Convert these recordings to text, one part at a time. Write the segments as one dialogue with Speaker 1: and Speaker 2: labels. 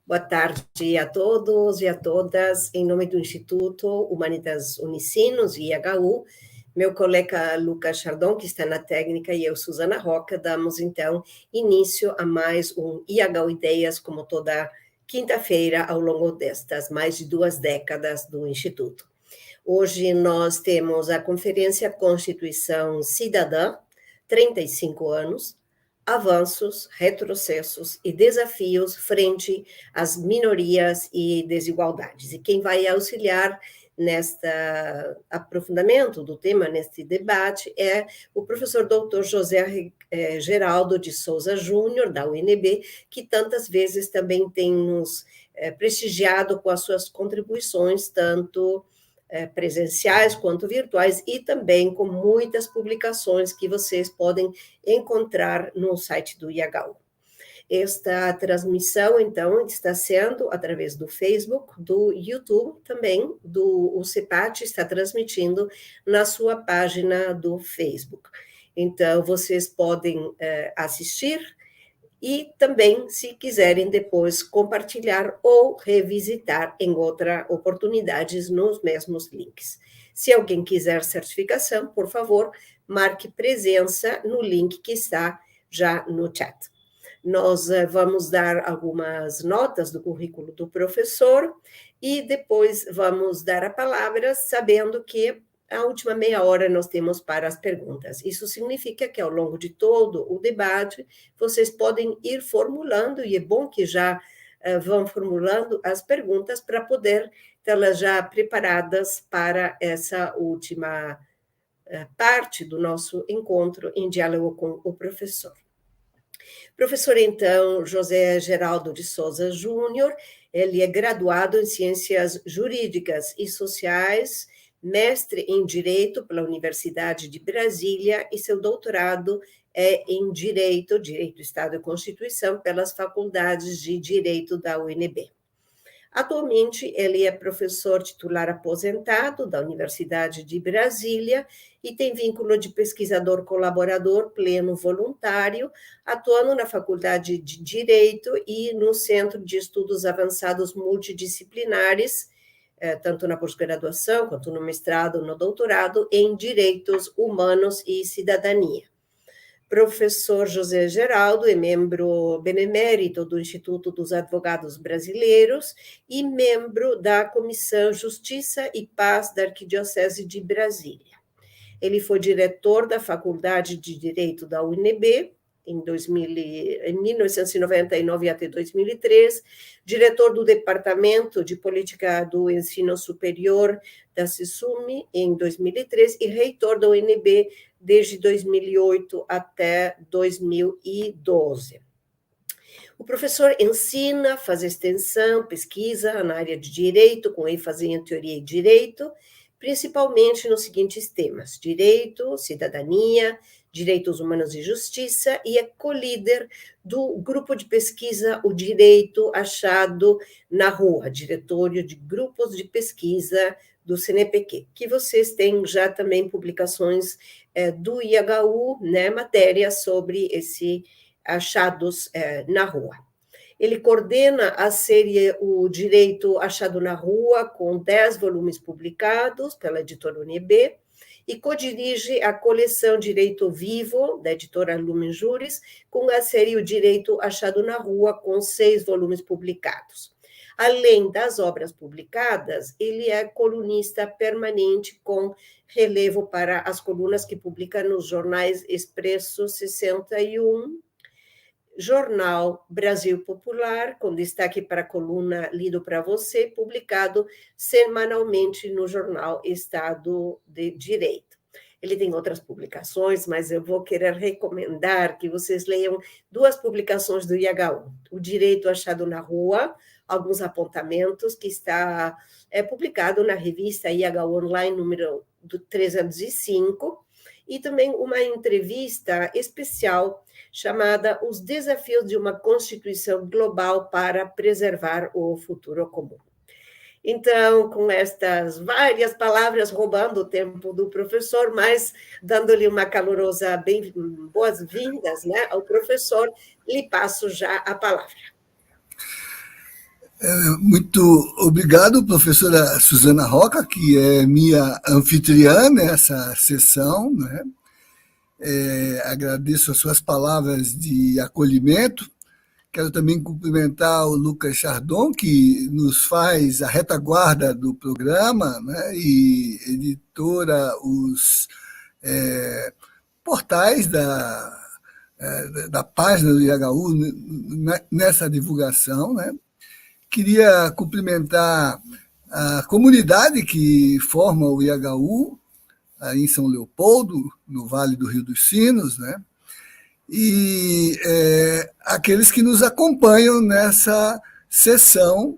Speaker 1: Boa tarde a todos e a todas. Em nome do Instituto Humanitas Unicinos, IHU, meu colega Lucas Chardon, que está na técnica, e eu, Suzana Roca, damos então início a mais um IHU Ideias, como toda quinta-feira, ao longo destas mais de 2 décadas do Instituto. Hoje nós temos a Conferência Constituição Cidadã, 35 anos, avanços, retrocessos e desafios frente às minorias e desigualdades. E quem vai auxiliar neste aprofundamento do tema, neste debate, é o professor doutor José Geraldo de Souza Júnior, da UNB, que tantas vezes também tem nos prestigiado com as suas contribuições, tanto presenciais quanto virtuais, e também com muitas publicações que vocês podem encontrar no site do IHU. Esta transmissão, então, está sendo através do Facebook, do YouTube também, o CEPAT está transmitindo na sua página do Facebook. Então, vocês podem assistir e também, se quiserem depois compartilhar ou revisitar em outras oportunidades nos mesmos links. Se alguém quiser certificação, por favor, marque presença no link que está já no chat. Nós vamos dar algumas notas do currículo do professor e depois vamos dar a palavra, sabendo que a última meia hora nós temos para as perguntas. Isso significa que, ao longo de todo o debate, vocês podem ir formulando, e é bom que já vão formulando as perguntas para poder tê-las já preparadas para essa última parte do nosso encontro em diálogo com o professor. Professor, então, José Geraldo de Souza Júnior, ele é graduado em Ciências Jurídicas e Sociais, mestre em Direito pela Universidade de Brasília e seu doutorado é em Direito do Estado e Constituição pelas Faculdades de Direito da UNB. Atualmente, ele é professor titular aposentado da Universidade de Brasília e tem vínculo de pesquisador colaborador pleno voluntário, atuando na Faculdade de Direito e no Centro de Estudos Avançados Multidisciplinares, tanto na pós-graduação quanto no mestrado, no doutorado, em Direitos Humanos e Cidadania. Professor José Geraldo é membro benemérito do Instituto dos Advogados Brasileiros e membro da Comissão Justiça e Paz da Arquidiocese de Brasília. Ele foi diretor da Faculdade de Direito da UNB em 1999 até 2003, diretor do Departamento de Política do Ensino Superior da CISUME em 2003 e reitor da UNB desde 2008 até 2012. O professor ensina, faz extensão, pesquisa na área de direito, com ênfase em teoria e direito, principalmente nos seguintes temas: direito, cidadania, direitos humanos e justiça, e é co-líder do grupo de pesquisa O Direito Achado na Rua, diretório de grupos de pesquisa do CNPq, que vocês têm já também publicações do IHU, né, matérias sobre esse achados na rua. Ele coordena a série O Direito Achado na Rua, com 10 volumes publicados pela editora UNB, e codirige a coleção Direito Vivo, da editora Lumen Juris, com a série O Direito Achado na Rua, com 6 volumes publicados. Além das obras publicadas, ele é colunista permanente com relevo para as colunas que publica nos jornais Expresso 61, Jornal Brasil Popular, com destaque para a coluna Lido para Você, publicado semanalmente no jornal Estado de Direito. Ele tem outras publicações, mas eu vou querer recomendar que vocês leiam 2 publicações do IHU. O Direito Achado na Rua, alguns apontamentos, que está publicado na revista IHU Online, número 305, e também uma entrevista especial chamada Os Desafios de uma Constituição Global para Preservar o Futuro Comum. Então, com estas várias palavras, roubando o tempo do professor, mas dando-lhe uma calorosa boas-vindas, né, ao professor, lhe passo já a palavra.
Speaker 2: Muito obrigado, professora Suzana Roca, que é minha anfitriã nessa sessão, né? Agradeço as suas palavras de acolhimento. Quero também cumprimentar o Lucas Chardon, que nos faz a retaguarda do programa, né? E editora os portais da página do IHU nessa divulgação, né? Queria cumprimentar a comunidade que forma o IHU, aí em São Leopoldo, no Vale do Rio dos Sinos, né? E aqueles que nos acompanham nessa sessão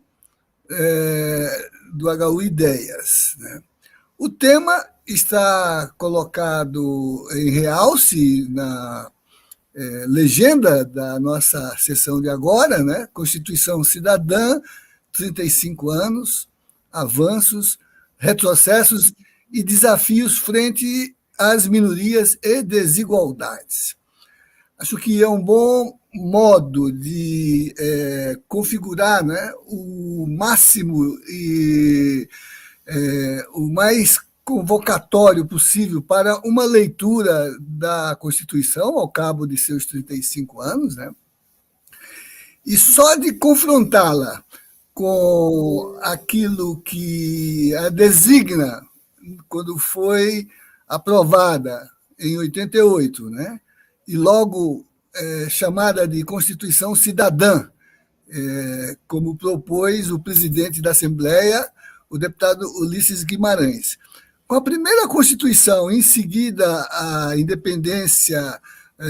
Speaker 2: do HU Ideias, né? O tema está colocado em realce na legenda da nossa sessão de agora, né? Constituição Cidadã, 35 anos, avanços, retrocessos e desafios frente às minorias e desigualdades. Acho que é um bom modo de configurar, né, o máximo e o mais convocatório possível para uma leitura da Constituição ao cabo de seus 35 anos, né? E só de confrontá-la com aquilo que a designa quando foi aprovada em 88, né? E logo chamada de Constituição Cidadã, como propôs o presidente da Assembleia, o deputado Ulisses Guimarães. Com a primeira Constituição, em seguida a independência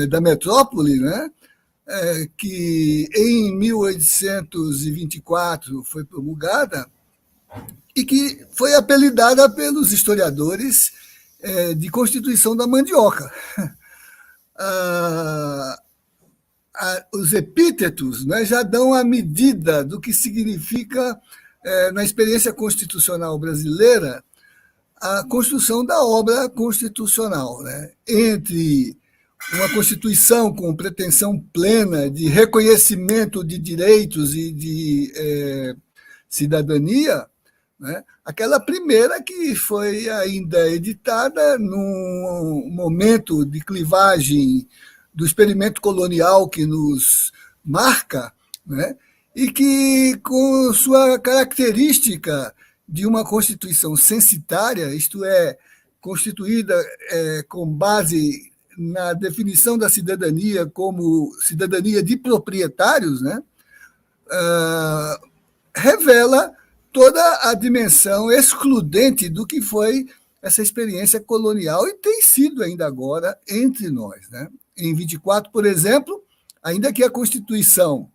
Speaker 2: da metrópole, né, que em 1824 foi promulgada e que foi apelidada pelos historiadores de Constituição da Mandioca. Os epítetos, né, já dão a medida do que significa, na experiência constitucional brasileira, a construção da obra constitucional, né? Entre uma Constituição com pretensão plena de reconhecimento de direitos e de cidadania, né? Aquela primeira que foi ainda editada num momento de clivagem do experimento colonial que nos marca, né? E que, com sua característica de uma Constituição censitária, isto é, constituída com base na definição da cidadania como cidadania de proprietários, né? Revela toda a dimensão excludente do que foi essa experiência colonial e tem sido ainda agora entre nós, né? Em 24, por exemplo, ainda que a Constituição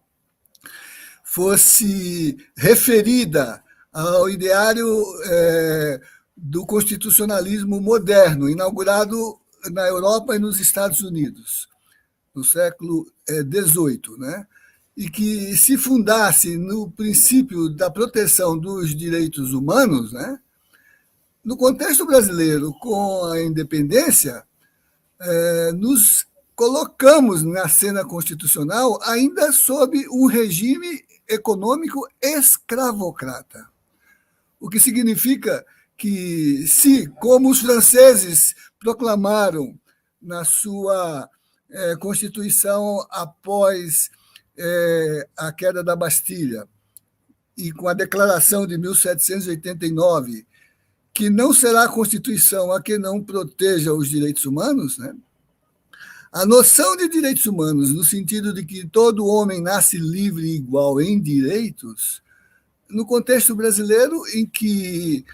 Speaker 2: fosse referida ao ideário do constitucionalismo moderno, inaugurado na Europa e nos Estados Unidos, no século XVIII, né? E que se fundasse no princípio da proteção dos direitos humanos, né? No contexto brasileiro, com a independência, nos colocamos na cena constitucional ainda sob um regime econômico escravocrata. O que significa que, se, como os franceses proclamaram na sua Constituição após a queda da Bastilha, e com a Declaração de 1789, que não será a Constituição a que não proteja os direitos humanos, né? A noção de direitos humanos, no sentido de que todo homem nasce livre e igual em direitos, no contexto brasileiro, em que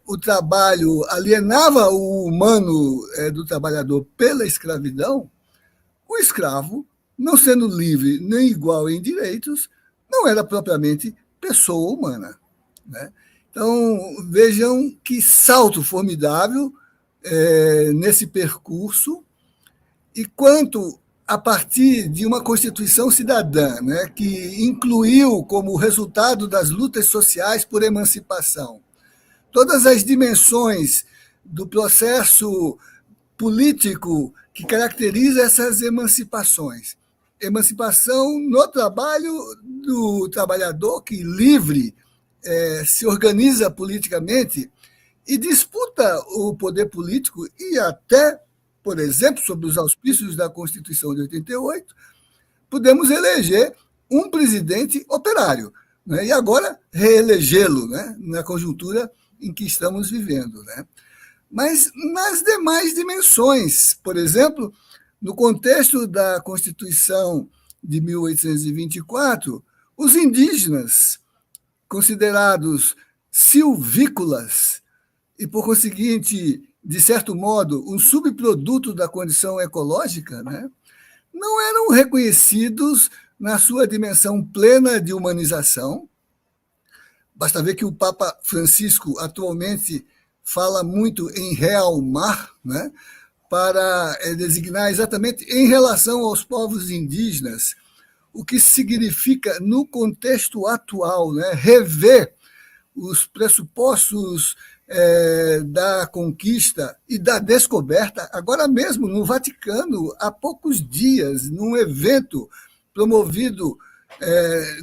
Speaker 2: o trabalho alienava o humano do trabalhador pela escravidão, o escravo, não sendo livre nem igual em direitos, não era propriamente pessoa humana, né? Então, vejam que salto formidável nesse percurso, e quanto a partir de uma Constituição cidadã, né, que incluiu como resultado das lutas sociais por emancipação todas as dimensões do processo político que caracteriza essas emancipações, emancipação no trabalho do trabalhador que, livre, se organiza politicamente e disputa o poder político e até, por exemplo, sob os auspícios da Constituição de 88, pudemos eleger um presidente operário, né? E agora reelegê-lo, né? Na conjuntura em que estamos vivendo, né? Mas nas demais dimensões, por exemplo, no contexto da Constituição de 1824, os indígenas, considerados silvícolas e, por conseguinte, de certo modo, um subproduto da condição ecológica, né, não eram reconhecidos na sua dimensão plena de humanização. Basta ver que o Papa Francisco atualmente fala muito em realmar, né, para designar exatamente em relação aos povos indígenas, o que significa, no contexto atual, né, rever os pressupostos da conquista e da descoberta. Agora mesmo, no Vaticano, há poucos dias, num evento promovido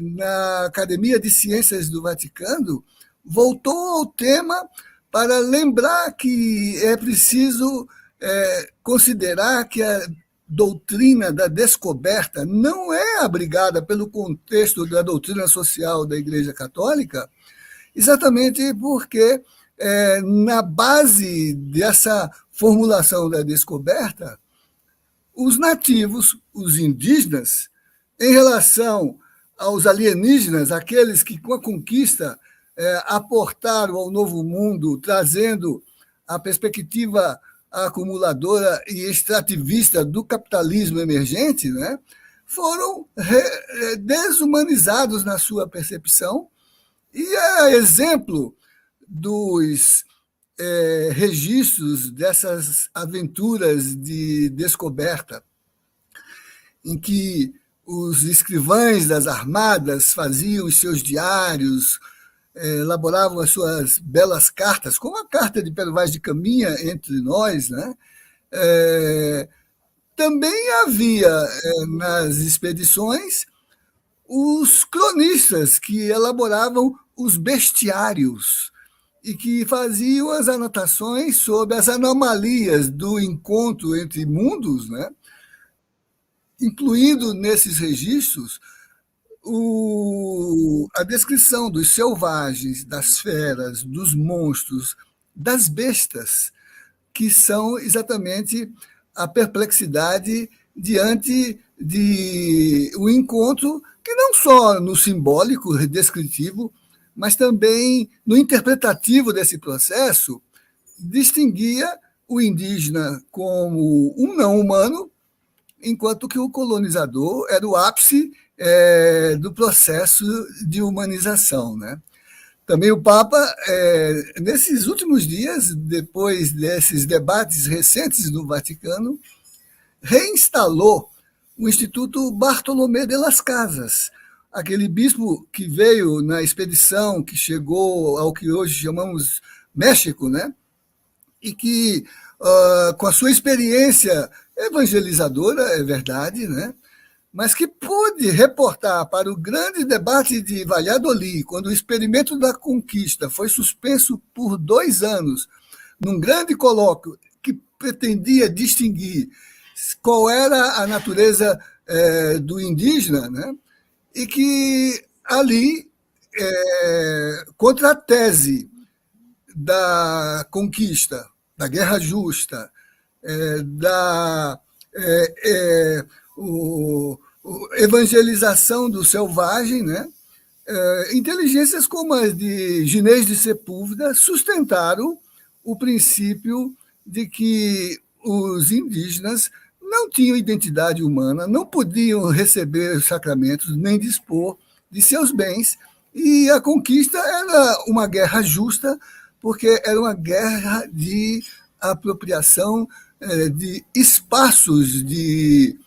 Speaker 2: na Academia de Ciências do Vaticano, voltou ao tema para lembrar que é preciso considerar que a doutrina da descoberta não é abrigada pelo contexto da doutrina social da Igreja Católica, exatamente porque na base dessa formulação da descoberta, os nativos, os indígenas, em relação aos alienígenas, aqueles que com a conquista aportaram ao novo mundo, trazendo a perspectiva acumuladora e extrativista do capitalismo emergente, né, foram desumanizados na sua percepção. E é exemplo dos registros dessas aventuras de descoberta, em que os escrivães das armadas faziam os seus diários, elaboravam as suas belas cartas, como a carta de Pero Vaz de Caminha entre nós, né? Também havia nas expedições os cronistas que elaboravam os bestiários e que faziam as anotações sobre as anomalias do encontro entre mundos, né? Incluindo nesses registros a descrição dos selvagens, das feras, dos monstros, das bestas, que são exatamente a perplexidade diante de um encontro que não só no simbólico, descritivo, mas também no interpretativo desse processo, distinguia o indígena como um não-humano, enquanto que o colonizador era o ápice do processo de humanização, né? Também o Papa, nesses últimos dias, depois desses debates recentes no Vaticano, reinstalou o Instituto Bartolomé de las Casas, aquele bispo que veio na expedição que chegou ao que hoje chamamos México, né? E que, com a sua experiência evangelizadora, é verdade, né? Mas que pôde reportar para o grande debate de Valladolid, quando o experimento da conquista foi suspenso por 2 anos, num grande colóquio que pretendia distinguir qual era a natureza do indígena, né? E que ali, contra a tese da conquista, da guerra justa, da evangelização do selvagem, né? Inteligências como as de Ginés de Sepúlveda sustentaram o princípio de que os indígenas não tinham identidade humana, não podiam receber os sacramentos, nem dispor de seus bens, e a conquista era uma guerra justa, porque era uma guerra de apropriação de espaços de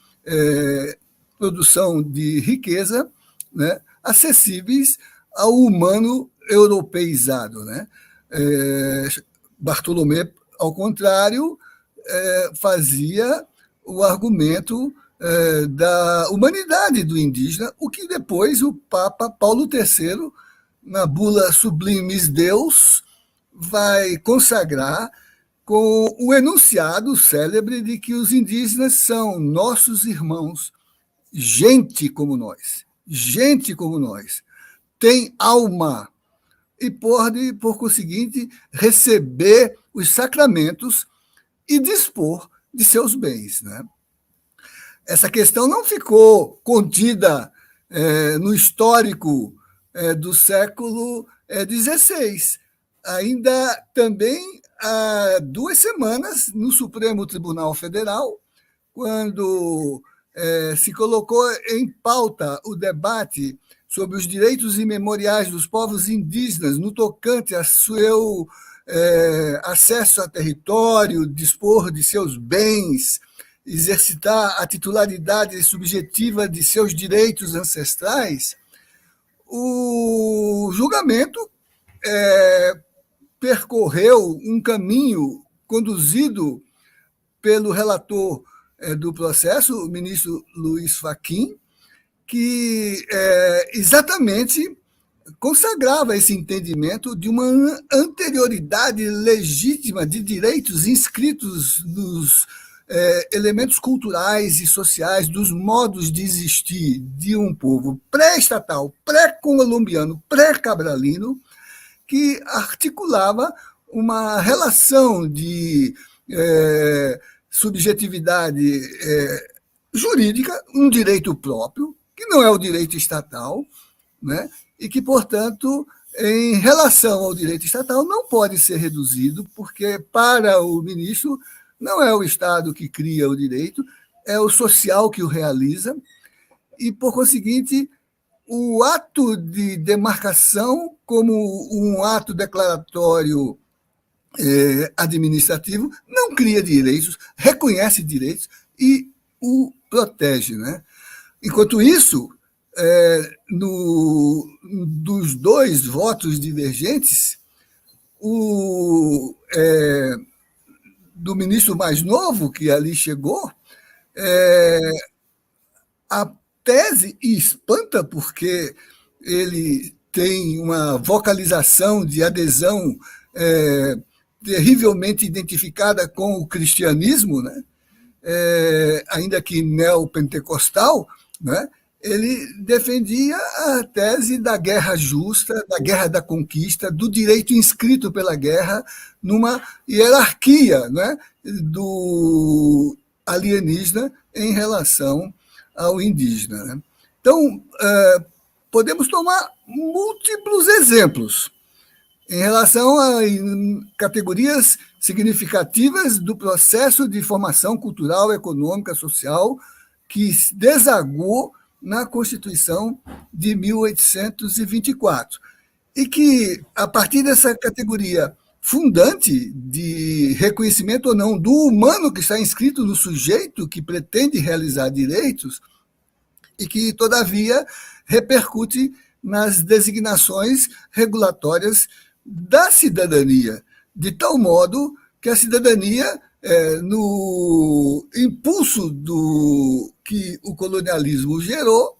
Speaker 2: produção de riqueza, né, acessíveis ao humano europeizado, né? Bartolomé, ao contrário, fazia o argumento da humanidade do indígena, o que depois o Papa Paulo III, na bula Sublimes Deus, vai consagrar com o enunciado célebre de que os indígenas são nossos irmãos, gente como nós, tem alma e pode, por conseguinte, receber os sacramentos e dispor de seus bens, né? Essa questão não ficou contida no histórico do século XVI. Ainda também há 2 semanas, no Supremo Tribunal Federal, quando se colocou em pauta o debate sobre os direitos imemoriais dos povos indígenas no tocante a seu acesso a território, dispor de seus bens, exercitar a titularidade subjetiva de seus direitos ancestrais, o julgamento percorreu um caminho conduzido pelo relator do processo, o ministro Luiz Fachin, que exatamente consagrava esse entendimento de uma anterioridade legítima de direitos inscritos nos elementos culturais e sociais dos modos de existir de um povo pré-estatal, pré-colombiano, pré-cabralino, que articulava uma relação de subjetividade jurídica, um direito próprio, que não é o direito estatal, né? E que, portanto, em relação ao direito estatal, não pode ser reduzido, porque, para o ministro, não é o Estado que cria o direito, é o social que o realiza, e, por conseguinte, o ato de demarcação, como um ato declaratório administrativo, não cria direitos, reconhece direitos e o protege, né? Enquanto isso, dos 2 votos divergentes, do ministro mais novo, que ali chegou, a tese, e espanta porque ele tem uma vocalização de adesão terrivelmente identificada com o cristianismo, né? Ainda que neopentecostal, né? Ele defendia a tese da guerra justa, da guerra da conquista, do direito inscrito pela guerra numa hierarquia, né, do alienígena em relação ao indígena, né? Então, podemos tomar múltiplos exemplos em relação a categorias significativas do processo de formação cultural, econômica, social, que desagou na Constituição de 1824. E que, a partir dessa categoria fundante de reconhecimento ou não do humano que está inscrito no sujeito que pretende realizar direitos, e que, todavia, repercute nas designações regulatórias da cidadania, de tal modo que a cidadania, no impulso que o colonialismo gerou,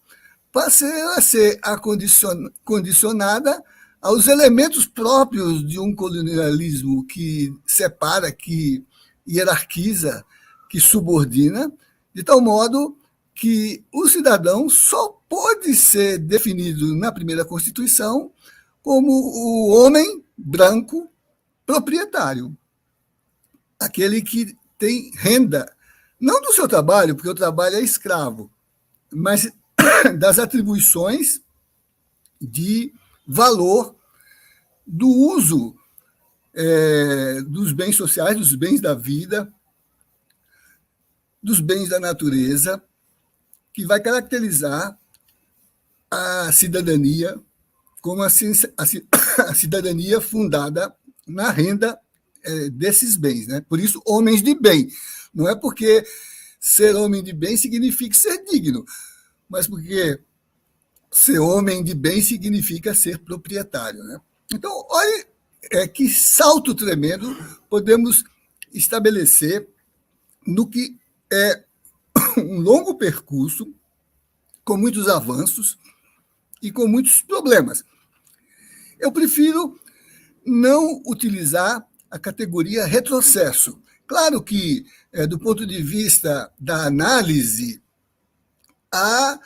Speaker 2: passa a ser condicionada aos elementos próprios de um colonialismo que separa, que hierarquiza, que subordina, de tal modo que o cidadão só pode ser definido na primeira Constituição como o homem branco proprietário, aquele que tem renda, não do seu trabalho, porque o trabalho é escravo, mas das atribuições de valor do uso dos bens sociais, dos bens da vida, dos bens da natureza, que vai caracterizar a cidadania como a cidadania fundada na renda desses bens, né? Por isso, homens de bem. Não é porque ser homem de bem significa ser digno, mas porque ser homem de bem significa ser proprietário, né? Então, olha que salto tremendo podemos estabelecer no que é um longo percurso, com muitos avanços e com muitos problemas. Eu prefiro não utilizar a categoria retrocesso. Claro que, do ponto de vista da análise, há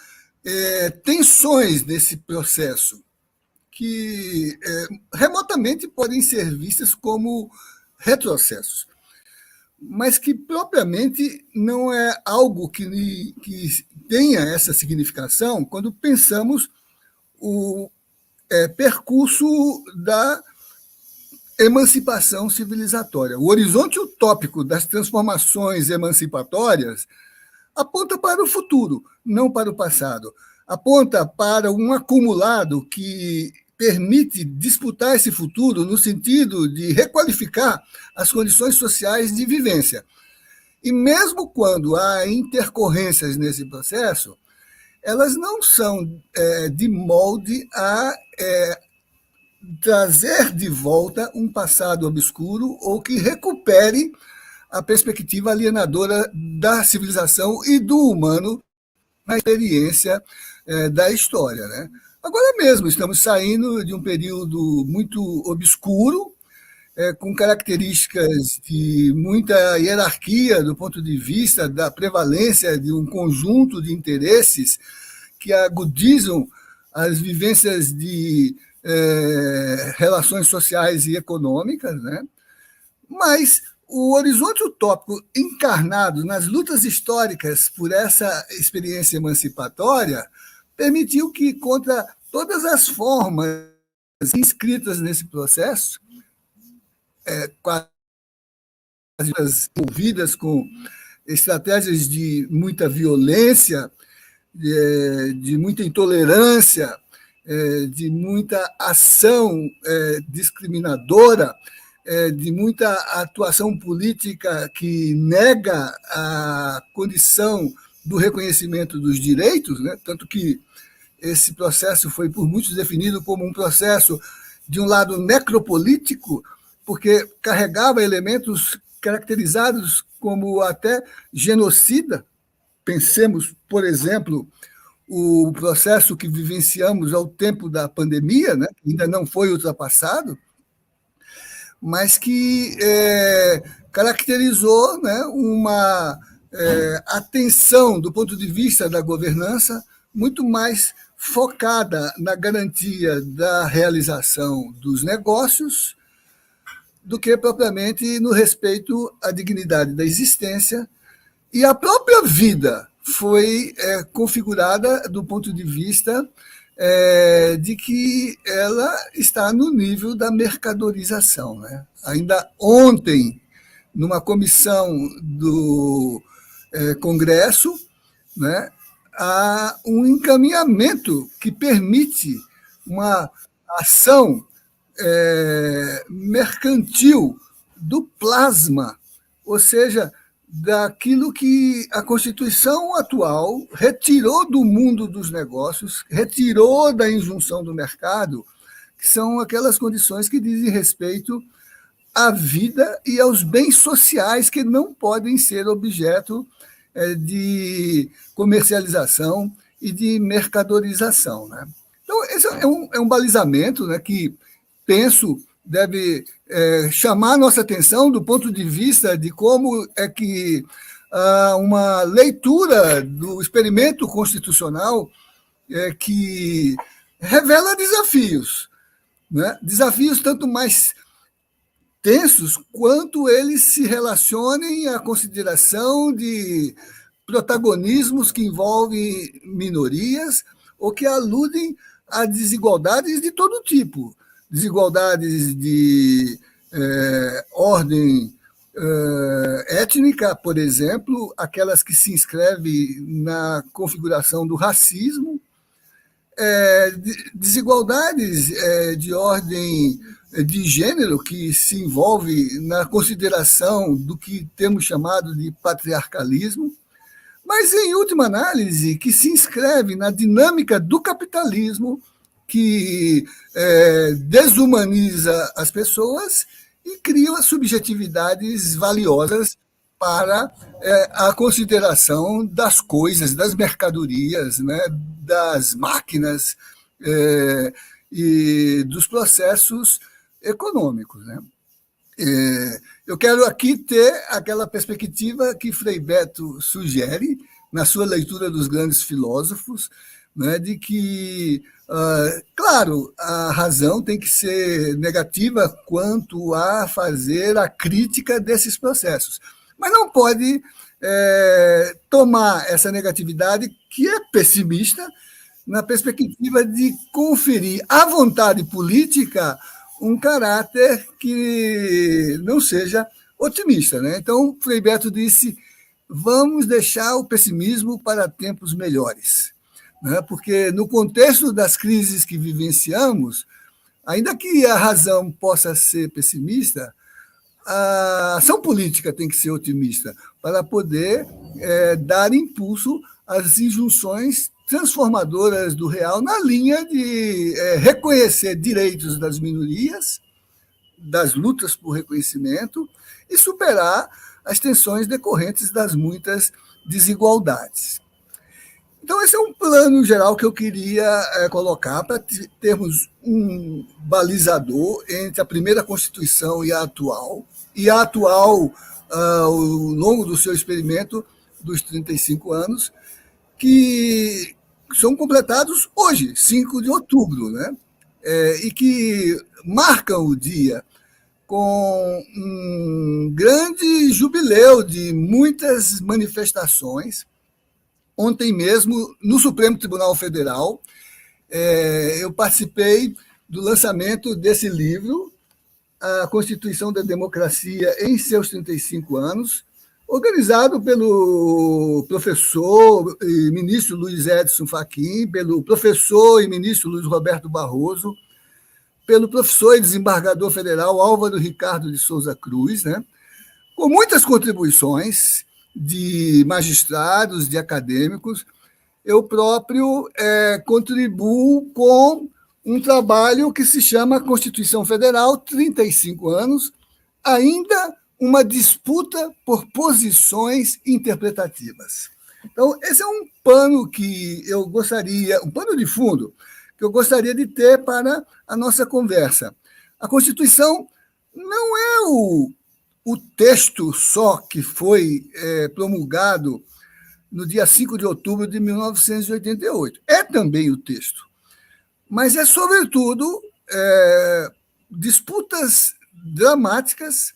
Speaker 2: tensões nesse processo que remotamente podem ser vistas como retrocessos, mas que propriamente não é algo que tenha essa significação quando pensamos o percurso da emancipação civilizatória. O horizonte utópico das transformações emancipatórias aponta para o futuro, não para o passado. Aponta para um acumulado que permite disputar esse futuro no sentido de requalificar as condições sociais de vivência. E mesmo quando há intercorrências nesse processo, elas não são de molde a trazer de volta um passado obscuro ou que recupere a perspectiva alienadora da civilização e do humano na experiência da história, né? Agora mesmo estamos saindo de um período muito obscuro, com características de muita hierarquia do ponto de vista da prevalência de um conjunto de interesses que agudizam as vivências de relações sociais e econômicas, né? Mas o horizonte utópico encarnado nas lutas históricas por essa experiência emancipatória permitiu que, contra todas as formas inscritas nesse processo, quase envolvidas com estratégias de muita violência, de muita intolerância, de muita ação discriminadora, de muita atuação política que nega a condição do reconhecimento dos direitos, né? Tanto que esse processo foi por muitos definido como um processo, de um lado, necropolítico, porque carregava elementos caracterizados como até genocida. Pensemos, por exemplo, o processo que vivenciamos ao tempo da pandemia, né, que ainda não foi ultrapassado, mas que caracterizou, né, uma atenção do ponto de vista da governança muito mais focada na garantia da realização dos negócios do que propriamente no respeito à dignidade da existência, e a própria vida foi configurada do ponto de vista de que ela está no nível da mercadorização, né? Ainda ontem, numa comissão do Congresso, né, há um encaminhamento que permite uma ação mercantil do plasma, ou seja, daquilo que a Constituição atual retirou do mundo dos negócios, retirou da injunção do mercado, que são aquelas condições que dizem respeito à vida e aos bens sociais que não podem ser objeto de comercialização e de mercadorização, né? Então, esse é um balizamento, né, que, penso, deve chamar a nossa atenção do ponto de vista de como é que uma leitura do experimento constitucional que revela desafios, né? Desafios tanto mais tensos quanto eles se relacionem à consideração de protagonismos que envolvem minorias ou que aludem a desigualdades de todo tipo. Desigualdades de ordem étnica, por exemplo, aquelas que se inscrevem na configuração do racismo, desigualdades de ordem de gênero, que se envolve na consideração do que temos chamado de patriarcalismo, mas, em última análise, que se inscreve na dinâmica do capitalismo, que desumaniza as pessoas e cria subjetividades valiosas para a consideração das coisas, das mercadorias, né, das máquinas e dos processos econômicos, né? Eu quero aqui ter aquela perspectiva que Frei Beto sugere na sua leitura dos grandes filósofos, né, de que, claro, a razão tem que ser negativa quanto a fazer a crítica desses processos, mas não pode tomar essa negatividade, que é pessimista, na perspectiva de conferir à vontade política um caráter que não seja otimista, né? Então, Frei Beto disse: vamos deixar o pessimismo para tempos melhores, né? Porque no contexto das crises que vivenciamos, ainda que a razão possa ser pessimista, a ação política tem que ser otimista para poder dar impulso às injunções transformadoras do real na linha de reconhecer direitos das minorias, das lutas por reconhecimento e superar as tensões decorrentes das muitas desigualdades. Então, esse é um plano geral que eu queria colocar para termos um balizador entre a primeira Constituição e a atual, ao longo do seu experimento dos 35 anos, que são completados hoje, 5 de outubro, né? E que marcam o dia com um grande jubileu de muitas manifestações. Ontem mesmo, no Supremo Tribunal Federal, eu participei do lançamento desse livro, A Constituição da Democracia em seus 35 anos, organizado pelo professor e ministro Luiz Edson Fachin, pelo professor e ministro Luiz Roberto Barroso, pelo professor e desembargador federal Álvaro Ricardo de Souza Cruz, né? Com muitas contribuições de magistrados, de acadêmicos. Eu próprio contribuo com um trabalho que se chama Constituição Federal, 35 anos, ainda uma disputa por posições interpretativas. Então, esse é um pano que eu gostaria, um pano de fundo, que eu gostaria de ter para a nossa conversa. A Constituição não é o texto só que foi promulgado no dia 5 de outubro de 1988. É também o texto, mas é, sobretudo, disputas dramáticas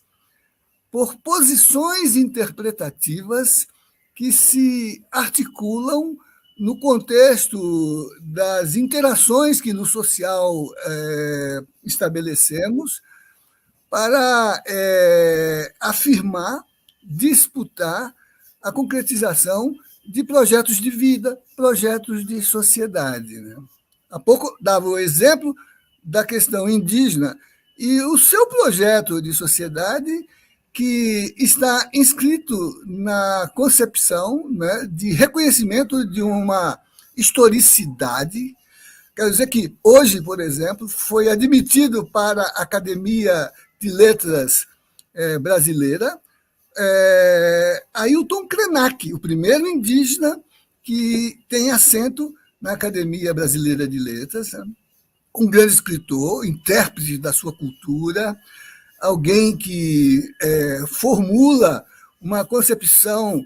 Speaker 2: por posições interpretativas que se articulam no contexto das interações que no social estabelecemos para afirmar, disputar a concretização de projetos de vida, projetos de sociedade, né? Há pouco dava o exemplo da questão indígena e o seu projeto de sociedade, que está inscrito na concepção, né, de reconhecimento de uma historicidade. Quero dizer que hoje, por exemplo, foi admitido para a Academia de Letras brasileira Ailton Krenak, o primeiro indígena que tem assento na Academia Brasileira de Letras, né? Um grande escritor, intérprete da sua cultura, alguém que formula uma concepção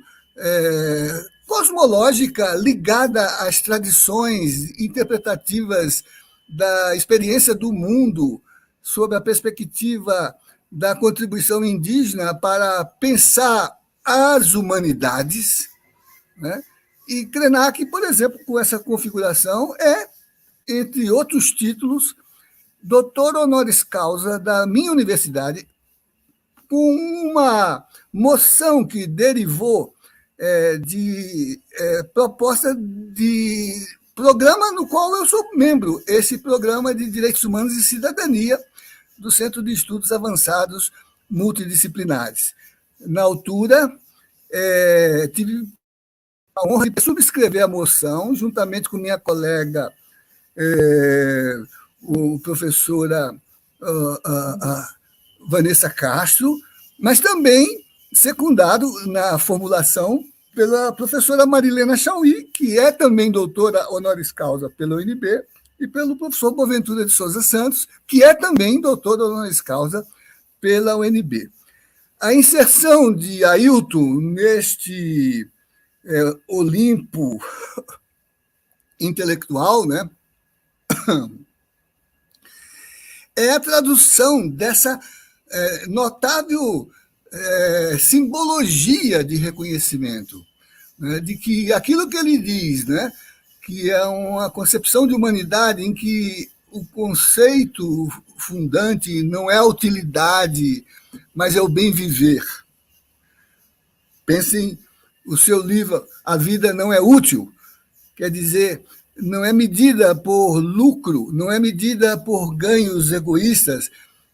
Speaker 2: cosmológica ligada às tradições interpretativas da experiência do mundo, sob a perspectiva da contribuição indígena para pensar as humanidades, né? E Krenak, por exemplo, com essa configuração, entre outros títulos, doutor honoris causa da minha universidade, com uma moção que derivou de proposta de programa no qual eu sou membro, esse programa de Direitos Humanos e Cidadania do Centro de Estudos Avançados Multidisciplinares. Na altura, tive a honra de subscrever a moção, juntamente com minha colega, o professora Vanessa Castro, mas também secundado na formulação pela professora Marilena Chauí, que é também doutora honoris causa pela UNB, e pelo professor Boaventura de Souza Santos, que é também doutor honoris causa pela UNB. A inserção de Ailton neste Olimpo intelectual, né, é a tradução dessa notável simbologia de reconhecimento, né, de que aquilo que ele diz, né, que é uma concepção de humanidade em que o conceito fundante não é a utilidade, mas é o bem viver. Pensem o seu livro A Vida Não é Útil, quer dizer, não é medida por lucro, não é medida por ganhos egoístas,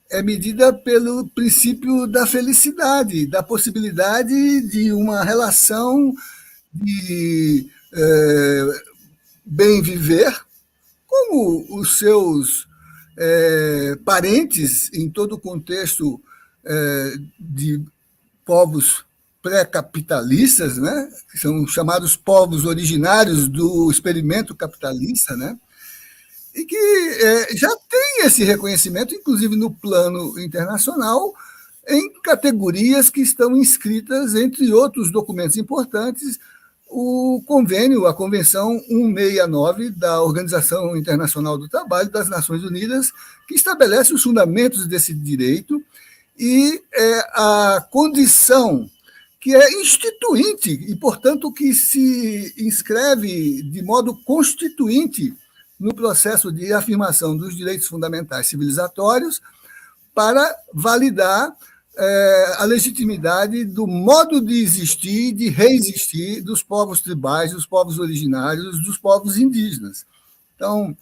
Speaker 2: é medida pelo princípio da felicidade, da possibilidade de uma relação de bem viver, como os seus parentes, em todo o contexto de povos pré-capitalistas, né, que são chamados povos originários do experimento capitalista, né, e que já tem esse reconhecimento, inclusive no plano internacional, em categorias que estão inscritas, entre outros documentos importantes, o convênio, a Convenção 169 da Organização Internacional do Trabalho das Nações Unidas, que estabelece os fundamentos desse direito e a condição que é instituinte e, portanto, que se inscreve de modo constituinte no processo de afirmação dos direitos fundamentais civilizatórios para validar a legitimidade do modo de existir, de reexistir dos povos tribais, dos povos originários, dos povos indígenas. Então,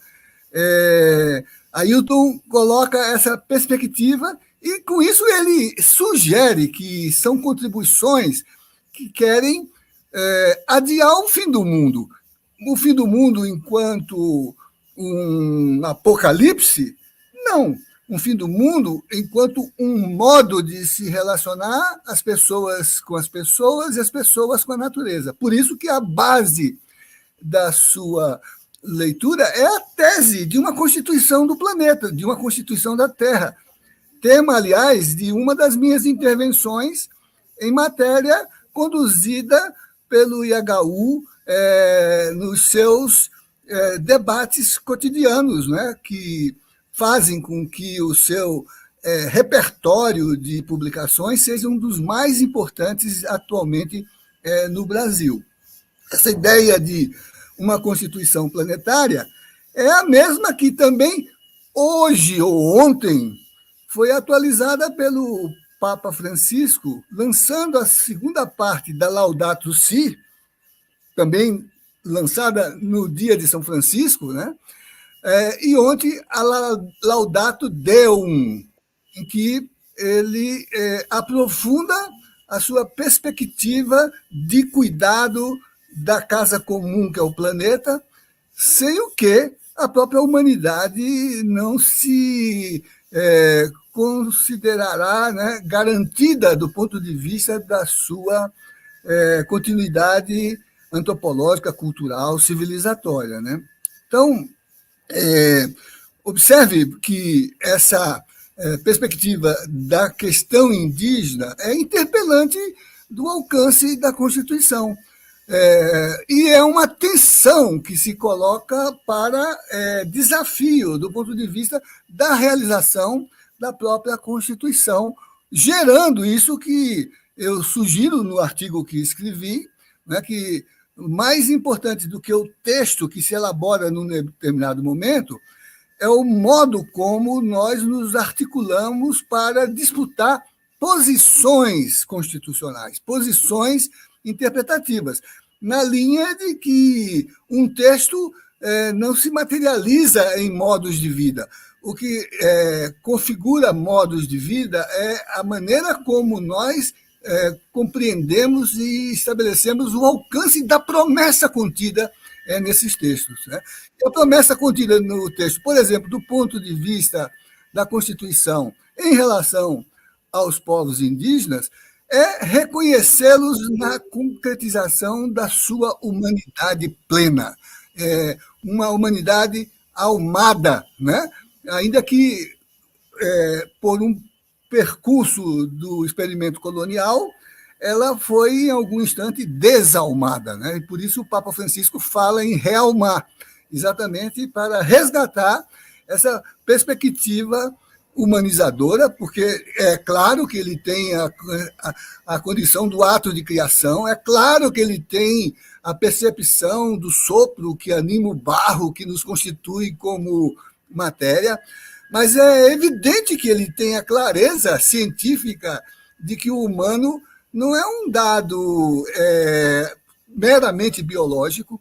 Speaker 2: Ailton coloca essa perspectiva e, com isso, ele sugere que são contribuições que querem adiar o fim do mundo. O fim do mundo enquanto um apocalipse? Não. Um fim do mundo enquanto um modo de se relacionar as pessoas com as pessoas e as pessoas com a natureza. Por isso que a base da sua leitura é a tese de uma constituição do planeta, de uma constituição da Terra. Tema, aliás, de uma das minhas intervenções em matéria conduzida pelo IHU nos seus debates cotidianos, né, que fazem com que o seu repertório de publicações seja um dos mais importantes atualmente no Brasil. Essa ideia de uma Constituição planetária é a mesma que também hoje ou ontem foi atualizada pelo Papa Francisco, lançando a segunda parte da Laudato Si, também lançada no dia de São Francisco, né? E ontem a Laudato Deum, em que ele aprofunda a sua perspectiva de cuidado da casa comum, que é o planeta, sem o que a própria humanidade não se considerará, né, garantida do ponto de vista da sua continuidade antropológica, cultural, civilizatória, né? Então, observe que essa perspectiva da questão indígena é interpelante do alcance da Constituição. E é uma tensão que se coloca para desafio do ponto de vista da realização da própria Constituição, gerando isso que eu sugiro no artigo que escrevi, né, que mais importante do que o texto que se elabora num determinado momento é o modo como nós nos articulamos para disputar posições constitucionais, posições interpretativas, na linha de que um texto não se materializa em modos de vida. O que configura modos de vida é a maneira como nós compreendemos e estabelecemos o alcance da promessa contida nesses textos, né? E a promessa contida no texto, por exemplo, do ponto de vista da Constituição em relação aos povos indígenas, é reconhecê-los na concretização da sua humanidade plena, uma humanidade almada, né? Ainda que por um percurso do experimento colonial, ela foi, em algum instante, desalmada, né? E por isso o Papa Francisco fala em realmar, exatamente para resgatar essa perspectiva humanizadora, porque é claro que ele tem a condição do ato de criação, é claro que ele tem a percepção do sopro que anima o barro, que nos constitui como matéria, mas é evidente que ele tem a clareza científica de que o humano não é um dado meramente biológico,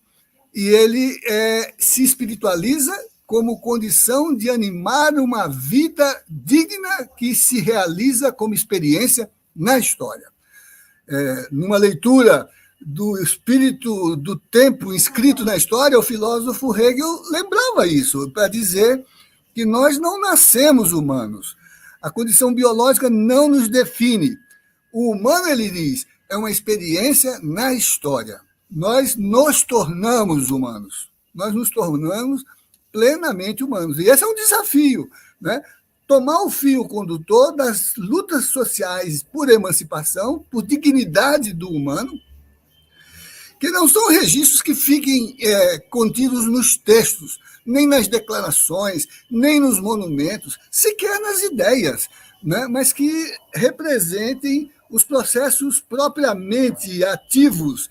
Speaker 2: e ele se espiritualiza como condição de animar uma vida digna que se realiza como experiência na história. Numa leitura do espírito do tempo inscrito na história, o filósofo Hegel lembrava isso, para dizer que nós não nascemos humanos. A condição biológica não nos define. O humano, ele diz, é uma experiência na história. Nós nos tornamos humanos. Nós nos tornamos plenamente humanos. E esse é um desafio, né? Tomar o fio condutor das lutas sociais por emancipação, por dignidade do humano, que não são registros que fiquem contidos nos textos, nem nas declarações, nem nos monumentos, sequer nas ideias, né? Mas que representem os processos propriamente ativos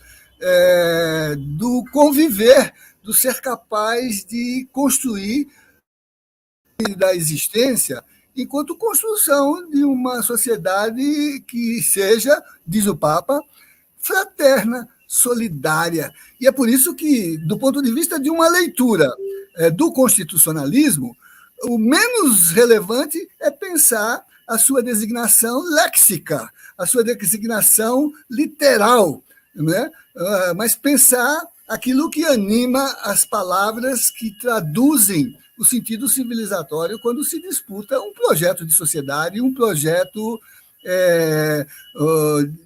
Speaker 2: do conviver, do ser capaz de construir da existência enquanto construção de uma sociedade que seja, diz o Papa, fraterna, solidária. E é por isso que, do ponto de vista de uma leitura do constitucionalismo, o menos relevante é pensar a sua designação léxica, a sua designação literal, né? Mas pensar aquilo que anima as palavras que traduzem o sentido civilizatório quando se disputa um projeto de sociedade, um projeto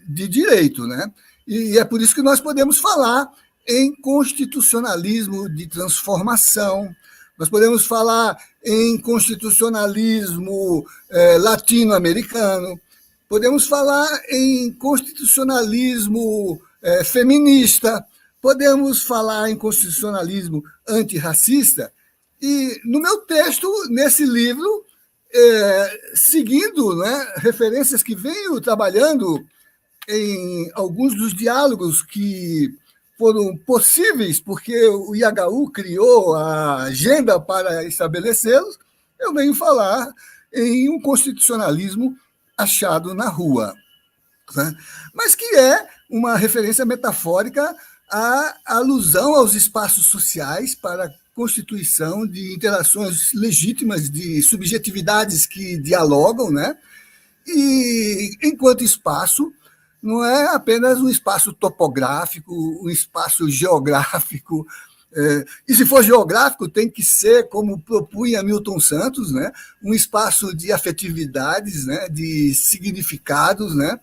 Speaker 2: de direito, né? E é por isso que nós podemos falar em constitucionalismo de transformação, nós podemos falar em constitucionalismo latino-americano, podemos falar em constitucionalismo feminista, podemos falar em constitucionalismo antirracista. E no meu texto, nesse livro, seguindo, né, referências que venho trabalhando em alguns dos diálogos que foram possíveis, porque o IHU criou a agenda para estabelecê-los, eu venho falar em um constitucionalismo achado na rua, né? Mas que é uma referência metafórica à alusão aos espaços sociais para a constituição de interações legítimas de subjetividades que dialogam, né? E, enquanto espaço, não é apenas um espaço topográfico, um espaço geográfico. E se for geográfico, tem que ser, como propunha Milton Santos, né? Um espaço de afetividades, né? De significados, né?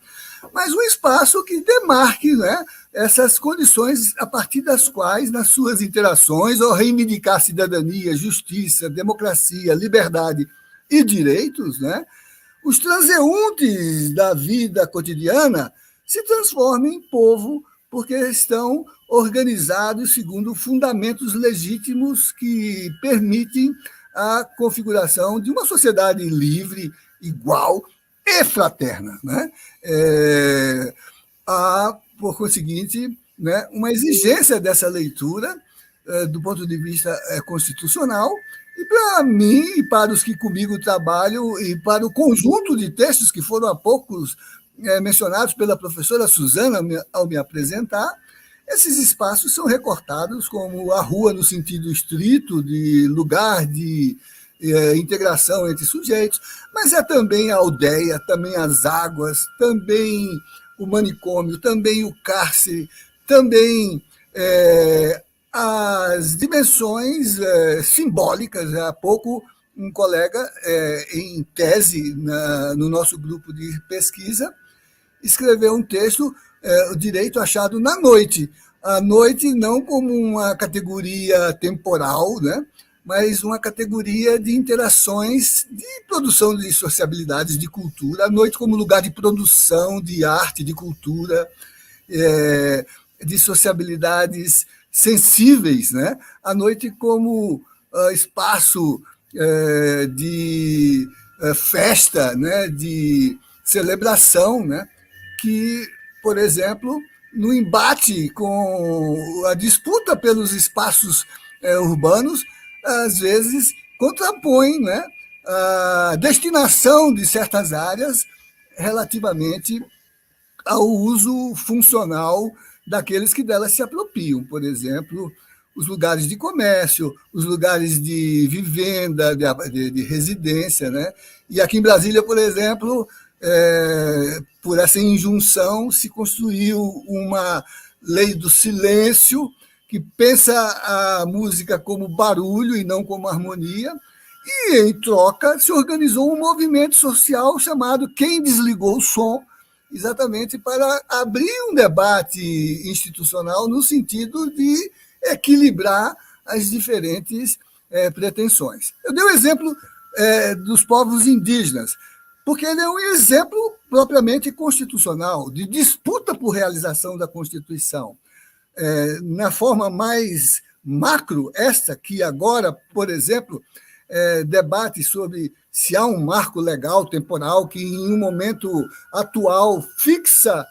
Speaker 2: Mas um espaço que demarque, né? Essas condições a partir das quais, nas suas interações, ao reivindicar cidadania, justiça, democracia, liberdade e direitos, né? Os transeuntes da vida cotidiana se transformam em povo porque estão organizados segundo fundamentos legítimos que permitem a configuração de uma sociedade livre, igual e fraterna, né? Há, por conseguinte, né, uma exigência dessa leitura do ponto de vista constitucional, e para mim e para os que comigo trabalham, e para o conjunto de textos que foram há poucos mencionados pela professora Suzana ao me apresentar, esses espaços são recortados como a rua no sentido estrito de lugar de integração entre sujeitos, mas é também a aldeia, também as águas, também o manicômio, também o cárcere, também as dimensões simbólicas. Há pouco, um colega em tese no nosso grupo de pesquisa, escreveu um texto, O Direito Achado na Noite. A noite não como uma categoria temporal, né? Mas uma categoria de interações, de produção de sociabilidades, de cultura, a noite como lugar de produção de arte, de cultura, de sociabilidades sensíveis, né? A noite como espaço de festa, né? De celebração, né? Que, por exemplo, no embate com a disputa pelos espaços urbanos, às vezes contrapõe, né, a destinação de certas áreas relativamente ao uso funcional daqueles que delas se apropriam. Por exemplo, os lugares de comércio, os lugares de vivenda, de residência. Né? E aqui em Brasília, por exemplo, por essa injunção, se construiu uma lei do silêncio, que pensa a música como barulho e não como harmonia, e, em troca, se organizou um movimento social chamado Quem Desligou o Som, exatamente para abrir um debate institucional no sentido de equilibrar as diferentes pretensões. Eu dei o exemplo dos povos indígenas, porque ele é um exemplo propriamente constitucional, de disputa por realização da Constituição. Na forma mais macro, esta que agora, por exemplo, debate sobre se há um marco legal temporal que, em um momento atual, fixa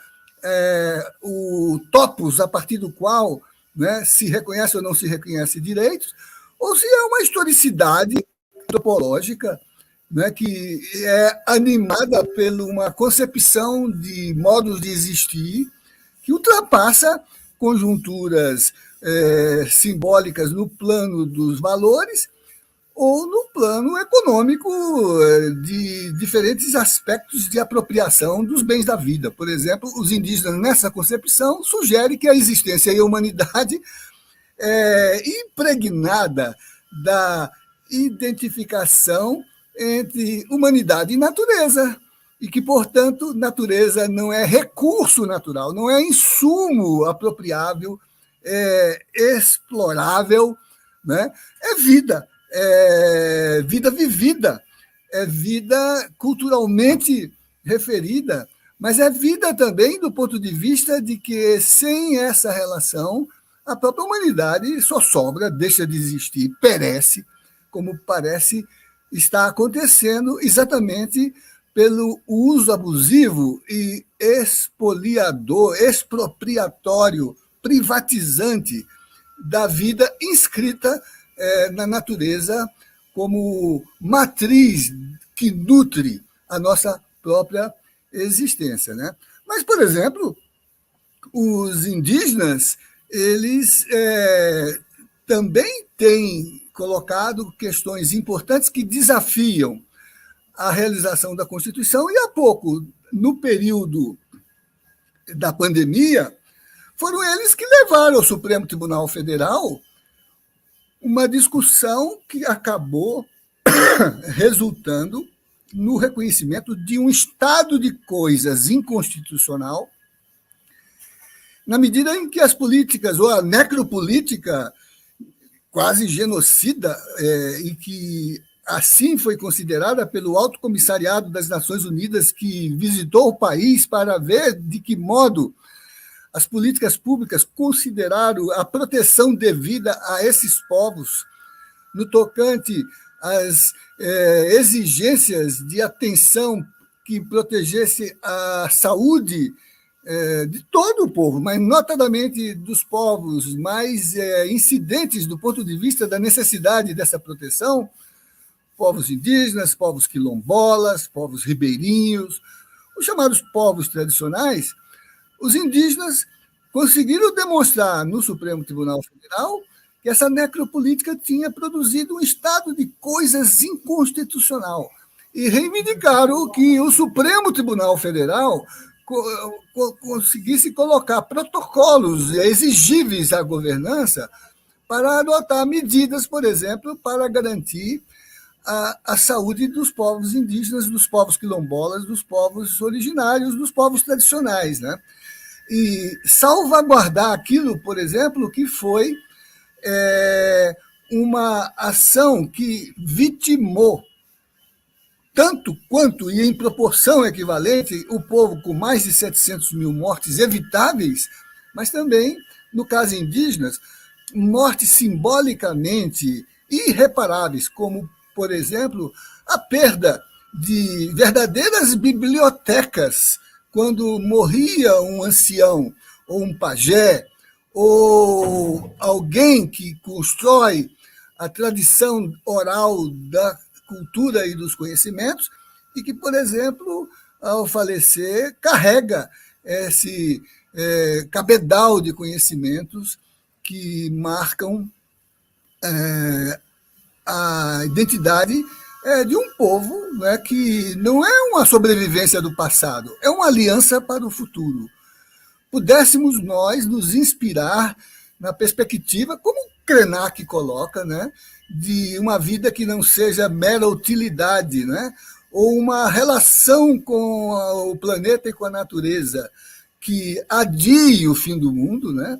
Speaker 2: o topos a partir do qual, né, se reconhece ou não se reconhece direitos, ou se é uma historicidade antropológica, né, que é animada por uma concepção de modos de existir que ultrapassa conjunturas simbólicas no plano dos valores ou no plano econômico de diferentes aspectos de apropriação dos bens da vida. Por exemplo, os indígenas, nessa concepção, sugerem que a existência e a humanidade é impregnada da identificação entre humanidade e natureza, e que, portanto, natureza não é recurso natural, não é insumo apropriável, explorável, né? É vida vivida, é vida culturalmente referida, mas é vida também do ponto de vista de que, sem essa relação, a própria humanidade só sobra, deixa de existir, perece, como parece estar acontecendo exatamente pelo uso abusivo e expoliador, expropriatório, privatizante da vida inscrita na natureza como matriz que nutre a nossa própria existência. Né? Mas, por exemplo, os indígenas, eles também têm colocado questões importantes que desafiam a realização da Constituição, e há pouco, no período da pandemia, foram eles que levaram ao Supremo Tribunal Federal uma discussão que acabou resultando no reconhecimento de um estado de coisas inconstitucional, na medida em que as políticas, ou a necropolítica quase genocida, e que assim foi considerada pelo Alto Comissariado das Nações Unidas, que visitou o país para ver de que modo as políticas públicas consideraram a proteção devida a esses povos no tocante às exigências de atenção que protegesse a saúde de todo o povo, mas notadamente dos povos mais incidentes do ponto de vista da necessidade dessa proteção, povos indígenas, povos quilombolas, povos ribeirinhos, os chamados povos tradicionais. Os indígenas conseguiram demonstrar no Supremo Tribunal Federal que essa necropolítica tinha produzido um estado de coisas inconstitucional e reivindicaram que o Supremo Tribunal Federal conseguisse colocar protocolos exigíveis à governança para adotar medidas, por exemplo, para garantir a saúde dos povos indígenas, dos povos quilombolas, dos povos originários, dos povos tradicionais, né? E salvaguardar aquilo, por exemplo, que foi uma ação que vitimou tanto quanto, e em proporção equivalente, o povo com mais de 700 mil mortes evitáveis, mas também, no caso indígenas, mortes simbolicamente irreparáveis, como, por exemplo, a perda de verdadeiras bibliotecas quando morria um ancião ou um pajé ou alguém que constrói a tradição oral da cultura e dos conhecimentos e que, por exemplo, ao falecer, carrega esse cabedal de conhecimentos que marcam a identidade de um povo, né, que não é uma sobrevivência do passado, é uma aliança para o futuro. Pudéssemos nós nos inspirar na perspectiva, como Krenak coloca, né, de uma vida que não seja mera utilidade, né, ou uma relação com o planeta e com a natureza que adie o fim do mundo, né,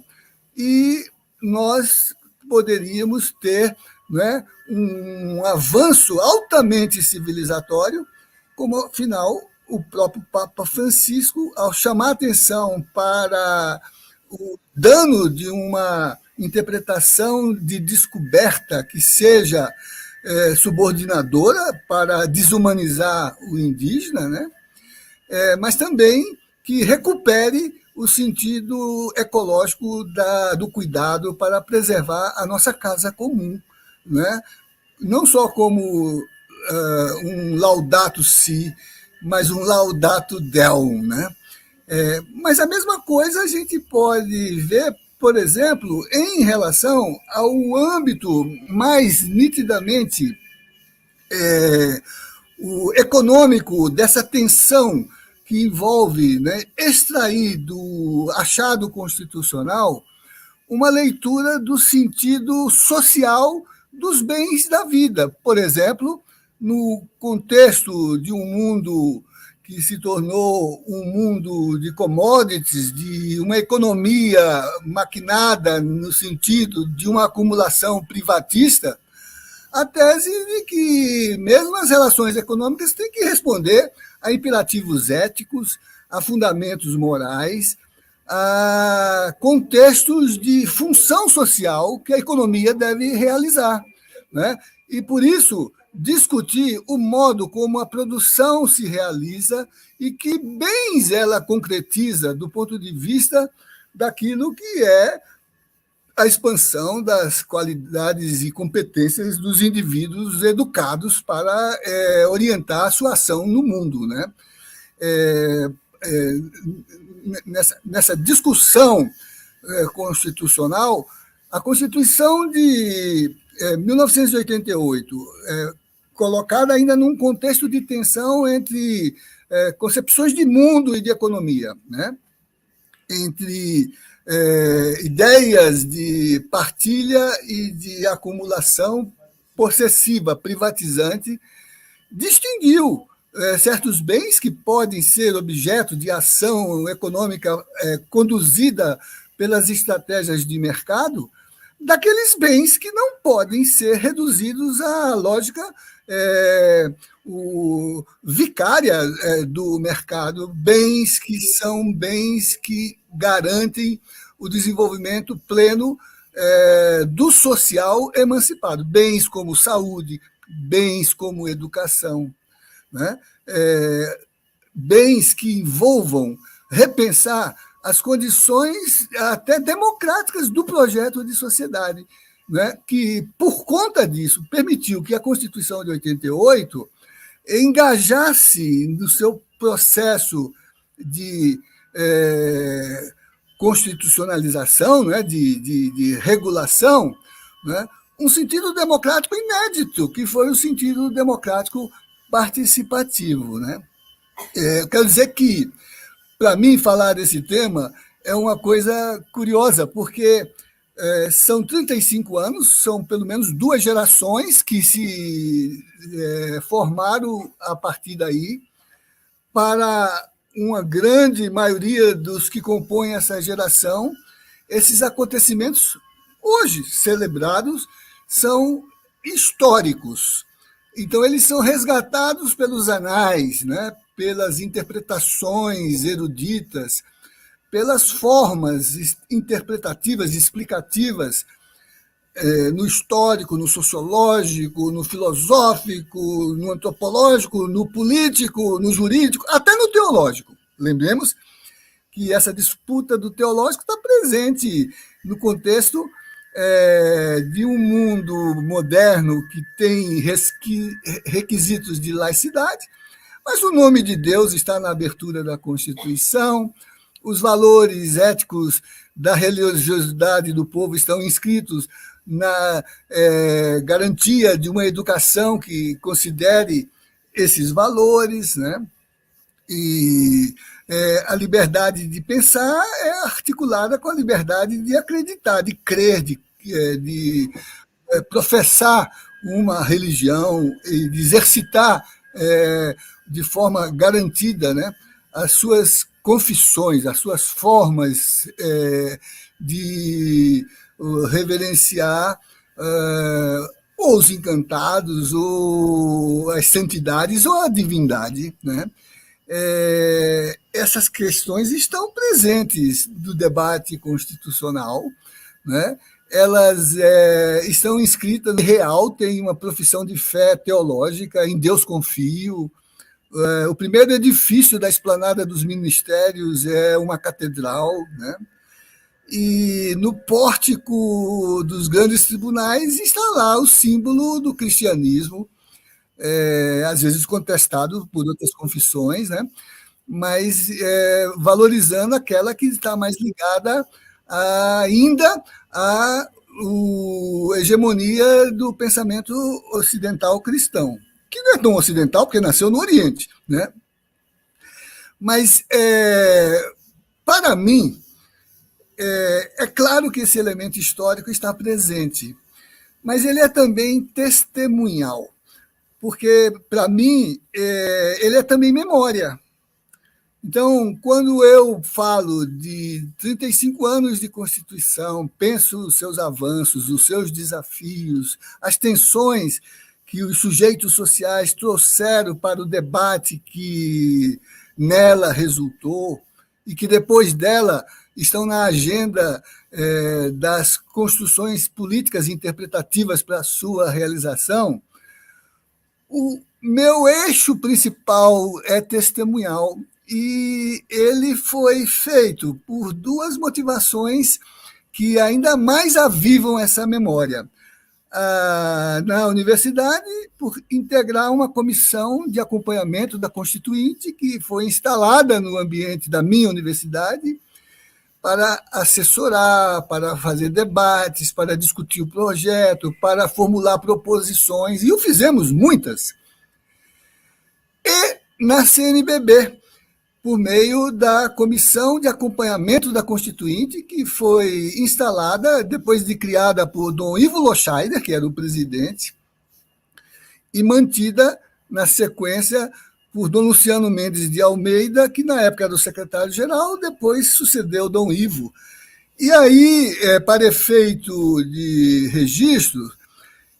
Speaker 2: e nós poderíamos ter, né, um avanço altamente civilizatório, como, afinal, o próprio Papa Francisco, ao chamar a atenção para o dano de uma interpretação de descoberta que seja subordinadora para desumanizar o indígena, né? Mas também que recupere o sentido ecológico do cuidado para preservar a nossa casa comum, né? Não só como um laudato si, mas um laudato deum, né? Mas a mesma coisa a gente pode ver, por exemplo, em relação ao âmbito mais nitidamente o econômico dessa tensão que envolve, né, extrair do achado constitucional uma leitura do sentido social dos bens da vida. Por exemplo, no contexto de um mundo que se tornou um mundo de commodities, de uma economia maquinada no sentido de uma acumulação privatista, a tese de que mesmo as relações econômicas têm que responder a imperativos éticos, a fundamentos morais, a contextos de função social que a economia deve realizar, né? E, por isso, discutir o modo como a produção se realiza e que bens ela concretiza do ponto de vista daquilo que é a expansão das qualidades e competências dos indivíduos educados para orientar a sua ação no mundo, né? Nessa discussão constitucional, a Constituição de 1988, colocada ainda num contexto de tensão entre concepções de mundo e de economia, né? Entre ideias de partilha e de acumulação possessiva, privatizante, distinguiu certos bens que podem ser objeto de ação econômica conduzida pelas estratégias de mercado, daqueles bens que não podem ser reduzidos à lógica vicária do mercado, bens que são bens que garantem o desenvolvimento pleno do social emancipado, bens como saúde, bens como educação, né? Bens que envolvam repensar as condições até democráticas do projeto de sociedade, né? Que, por conta disso, permitiu que a Constituição de 88 engajasse no seu processo de constitucionalização, né? de regulação, né? Um sentido democrático inédito, que foi o sentido democrático participativo, né? Eu quero dizer que, para mim, falar desse tema é uma coisa curiosa, porque São 35 anos, são pelo menos 2 gerações que se formaram a partir daí. Para uma grande maioria dos que compõem essa geração, esses acontecimentos, hoje celebrados, são históricos. Então, eles são resgatados pelos anais, né, pelas interpretações eruditas, pelas formas interpretativas, explicativas, no histórico, no sociológico, no filosófico, no antropológico, no político, no jurídico, até no teológico. Lembremos que essa disputa do teológico está presente no contexto de um mundo moderno que tem requisitos de laicidade, mas o nome de Deus está na abertura da Constituição, os valores éticos da religiosidade do povo estão inscritos na garantia de uma educação que considere esses valores, né? E a liberdade de pensar é articulada com a liberdade de acreditar, de crer, de professar uma religião e de exercitar de forma garantida, né, as suas confissões, as suas formas de reverenciar ou os encantados, ou as santidades, ou a divindade, né? Essas questões estão presentes no debate constitucional, né? Elas estão inscritas no real, tem uma profissão de fé teológica, em Deus confio. O primeiro edifício da Esplanada dos Ministérios é uma catedral, né? E no pórtico dos grandes tribunais está lá o símbolo do cristianismo, às vezes contestado por outras confissões, né? Mas valorizando aquela que está mais ligada ainda à hegemonia do pensamento ocidental cristão, que não é tão ocidental, porque nasceu no Oriente, né? Mas, para mim, é claro que esse elemento histórico está presente, mas ele é também testemunhal, porque, para mim, ele é também memória. Então, quando eu falo de 35 anos de Constituição, penso os seus avanços, os seus desafios, as tensões que os sujeitos sociais trouxeram para o debate que nela resultou e que depois dela estão na agenda das construções políticas interpretativas para a sua realização, o meu eixo principal é testemunhal, e ele foi feito por 2 motivações que ainda mais avivam essa memória. Na universidade, por integrar uma comissão de acompanhamento da Constituinte, que foi instalada no ambiente da minha universidade, para assessorar, para fazer debates, para discutir o projeto, para formular proposições, e o fizemos muitas. E na CNBB, por meio da Comissão de Acompanhamento da Constituinte, que foi instalada depois de criada por Dom Ivo Loscheider, que era o presidente, e mantida na sequência por Dom Luciano Mendes de Almeida, que na época era o secretário-geral, depois sucedeu Dom Ivo. E aí, para efeito de registro,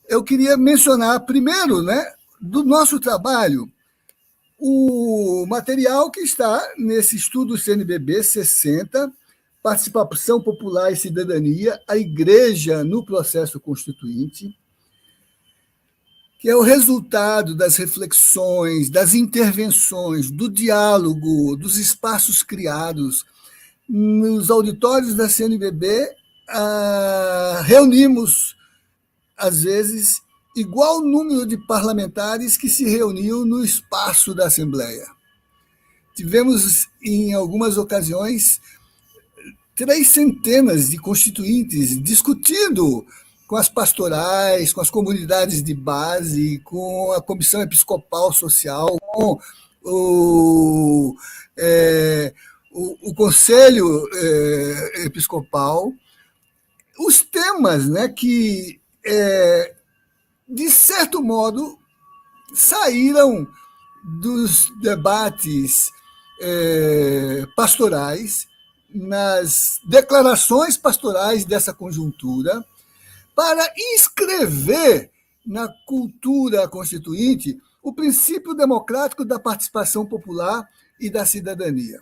Speaker 2: eu queria mencionar primeiro, né, do nosso trabalho, o material que está nesse estudo CNBB 60, Participação Popular e Cidadania, a Igreja no Processo Constituinte, que é o resultado das reflexões, das intervenções, do diálogo, dos espaços criados. Nos auditórios da CNBB, reunimos, às vezes, igual número de parlamentares que se reuniam no espaço da Assembleia. Tivemos, em algumas ocasiões, 300 de constituintes discutindo com as pastorais, com as comunidades de base, com a Comissão Episcopal Social, com o Conselho Episcopal, os temas, né, que, de certo modo, saíram dos debates pastorais, nas declarações pastorais dessa conjuntura, para inscrever na cultura constituinte o princípio democrático da participação popular e da cidadania.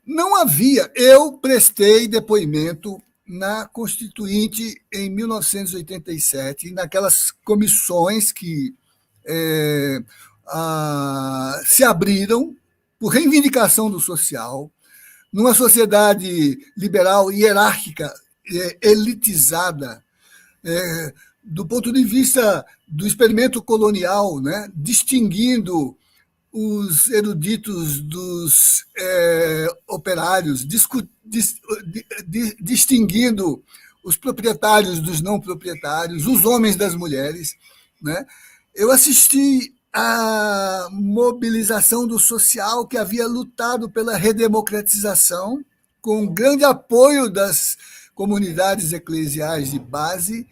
Speaker 2: Não havia, eu prestei depoimento na Constituinte em 1987, naquelas comissões que se abriram por reivindicação do social, numa sociedade liberal hierárquica, elitizada, do ponto de vista do experimento colonial, né, distinguindo os eruditos dos operários, distinguindo os proprietários dos não proprietários, os homens das mulheres, né? Eu assisti à mobilização do social que havia lutado pela redemocratização, com grande apoio das comunidades eclesiais de base,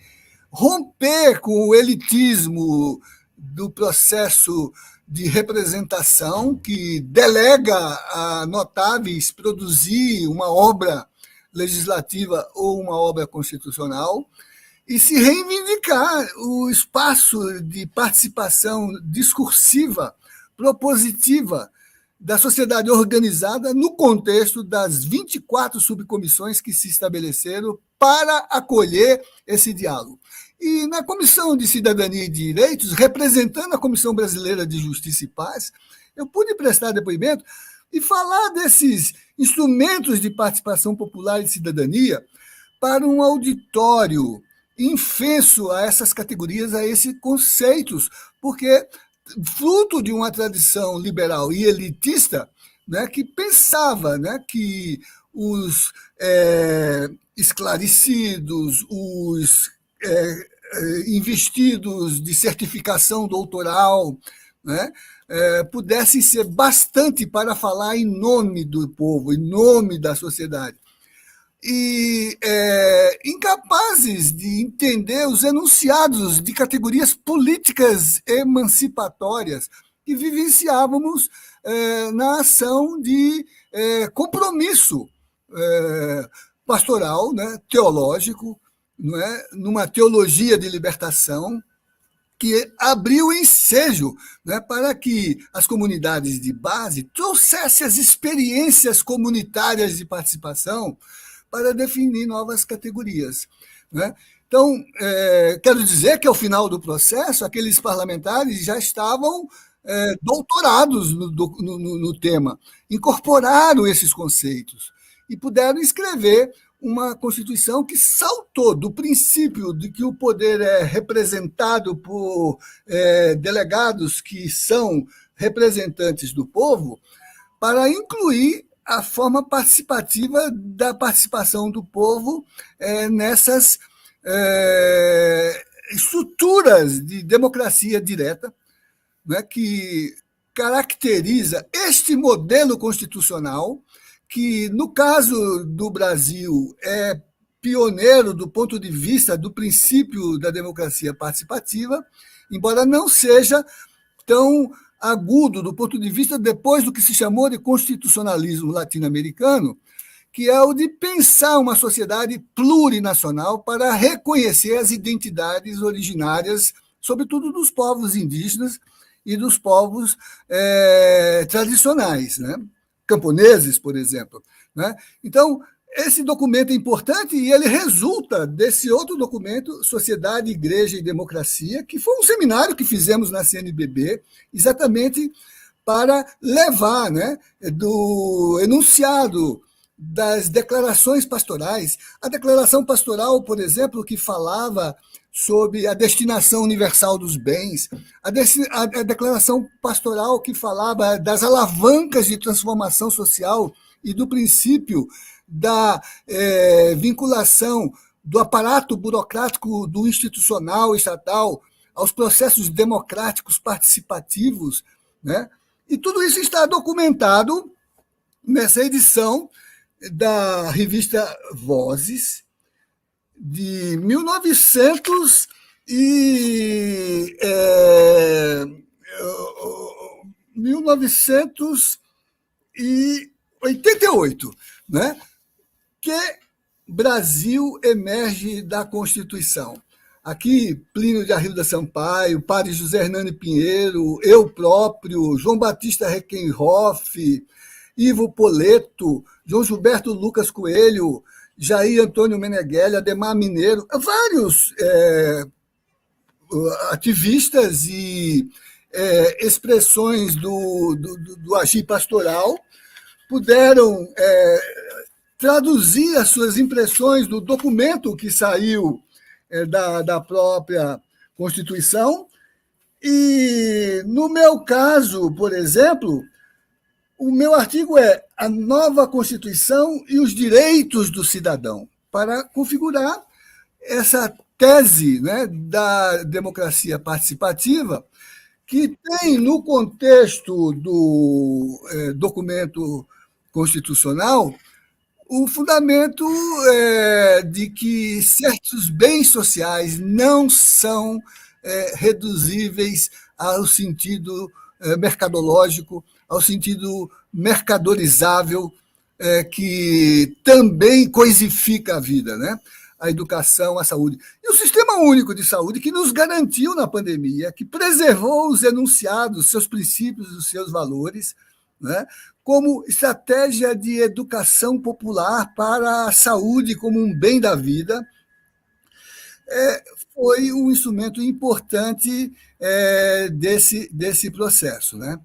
Speaker 2: romper com o elitismo do processo de representação que delega a notáveis produzir uma obra legislativa ou uma obra constitucional, e se reivindicar o espaço de participação discursiva, propositiva, da sociedade organizada no contexto das 24 subcomissões que se estabeleceram para acolher esse diálogo. E na Comissão de Cidadania e Direitos, representando a Comissão Brasileira de Justiça e Paz, eu pude prestar depoimento e falar desses instrumentos de participação popular e de cidadania para um auditório infenso a essas categorias, a esses conceitos, porque fruto de uma tradição liberal e elitista, né, que pensava, né, que os esclarecidos, os investidos de certificação doutoral, né, pudessem ser bastante para falar em nome do povo, em nome da sociedade. E incapazes de entender os enunciados de categorias políticas emancipatórias que vivenciávamos na ação de compromisso pastoral, né, teológico, não é, numa teologia de libertação que abriu ensejo, né, para que as comunidades de base trouxessem as experiências comunitárias de participação para definir novas categorias, né? Então, quero dizer que, ao final do processo, aqueles parlamentares já estavam doutorados no tema, incorporaram esses conceitos e puderam escrever uma Constituição que saltou do princípio de que o poder é representado por delegados que são representantes do povo, para incluir a forma participativa da participação do povo nessas estruturas de democracia direta, né, que caracteriza este modelo constitucional, que, no caso do Brasil, é pioneiro do ponto de vista do princípio da democracia participativa, embora não seja tão agudo do ponto de vista depois do que se chamou de constitucionalismo latino-americano, que é o de pensar uma sociedade plurinacional para reconhecer as identidades originárias, sobretudo dos povos indígenas e dos povos tradicionais, né? Camponeses, por exemplo, né? Então, esse documento é importante e ele resulta desse outro documento, Sociedade, Igreja e Democracia, que foi um seminário que fizemos na CNBB, exatamente para levar, né, do enunciado das declarações pastorais, a declaração pastoral, por exemplo, que falava sobre a destinação universal dos bens, a declaração pastoral que falava das alavancas de transformação social e do princípio da vinculação do aparato burocrático do institucional estatal aos processos democráticos participativos, né? E tudo isso está documentado nessa edição da revista Vozes, de 1900 1988, né? Que Brasil emerge da Constituição. Aqui, Plínio de Arruda Sampaio, Padre José Hernani Pinheiro, eu próprio, João Batista Reckenhoff, Ivo Poleto, João Gilberto Lucas Coelho, Jair Antônio Meneghelli, Ademar Mineiro, vários ativistas e expressões do agir pastoral puderam traduzir as suas impressões do documento que saiu da própria Constituição. E, no meu caso, por exemplo, o meu artigo é a nova Constituição e os direitos do cidadão, para configurar essa tese, né, da democracia participativa, que tem, no contexto do documento constitucional, o fundamento de que certos bens sociais não são reduzíveis ao sentido mercadológico, ao sentido mercadorizável, que também coisifica a vida, né? A educação, a saúde. E o Sistema Único de Saúde, que nos garantiu na pandemia, que preservou os enunciados, seus princípios, os seus valores, né, como estratégia de educação popular para a saúde como um bem da vida, foi um instrumento importante desse processo, né?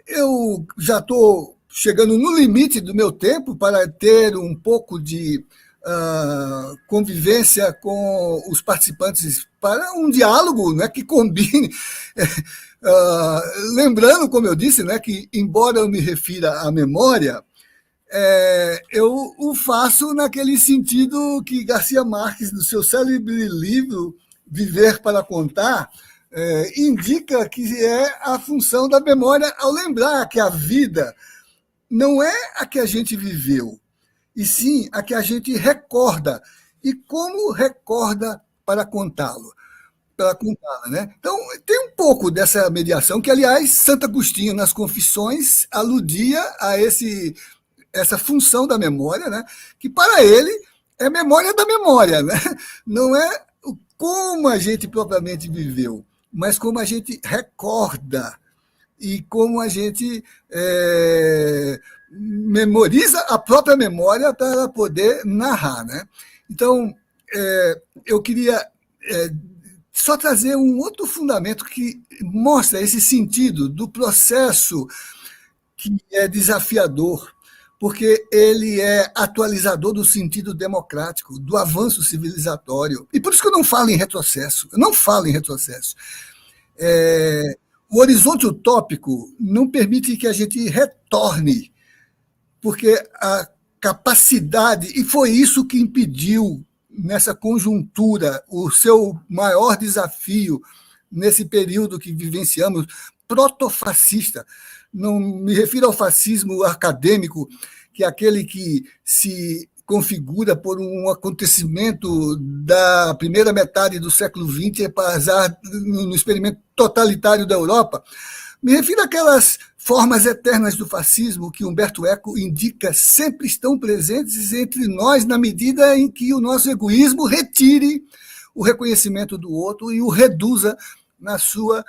Speaker 2: Eu já estou chegando no limite do meu tempo para ter um pouco de convivência com os participantes para um diálogo, né, que combine. Lembrando, como eu disse, né, que, embora eu me refira à memória, eu o faço naquele sentido que Garcia Marques, no seu célebre livro Viver para Contar, indica que é a função da memória ao lembrar que a vida não é a que a gente viveu, e sim a que a gente recorda, e como recorda para contá-la, né? Então, tem um pouco dessa mediação, que, aliás, Santo Agostinho, nas Confissões, aludia a essa função da memória, né? Que, para ele, é memória da memória, né? Não é como a gente propriamente viveu, mas como a gente recorda e como a gente memoriza a própria memória para poder narrar, né? Então, eu queria só trazer um outro fundamento que mostra esse sentido do processo, que é desafiador, porque ele é atualizador do sentido democrático, do avanço civilizatório. E por isso que eu não falo em retrocesso. Eu não falo em retrocesso. O horizonte utópico não permite que a gente retorne, porque a capacidade, e foi isso que impediu, nessa conjuntura, o seu maior desafio nesse período que vivenciamos, protofascista. Não me refiro ao fascismo acadêmico, que é aquele que se configura por um acontecimento da primeira metade do século XX, no experimento totalitário da Europa. Me refiro àquelas formas eternas do fascismo que Humberto Eco indica sempre estão presentes entre nós, na medida em que o nosso egoísmo retire o reconhecimento do outro e o reduza na sua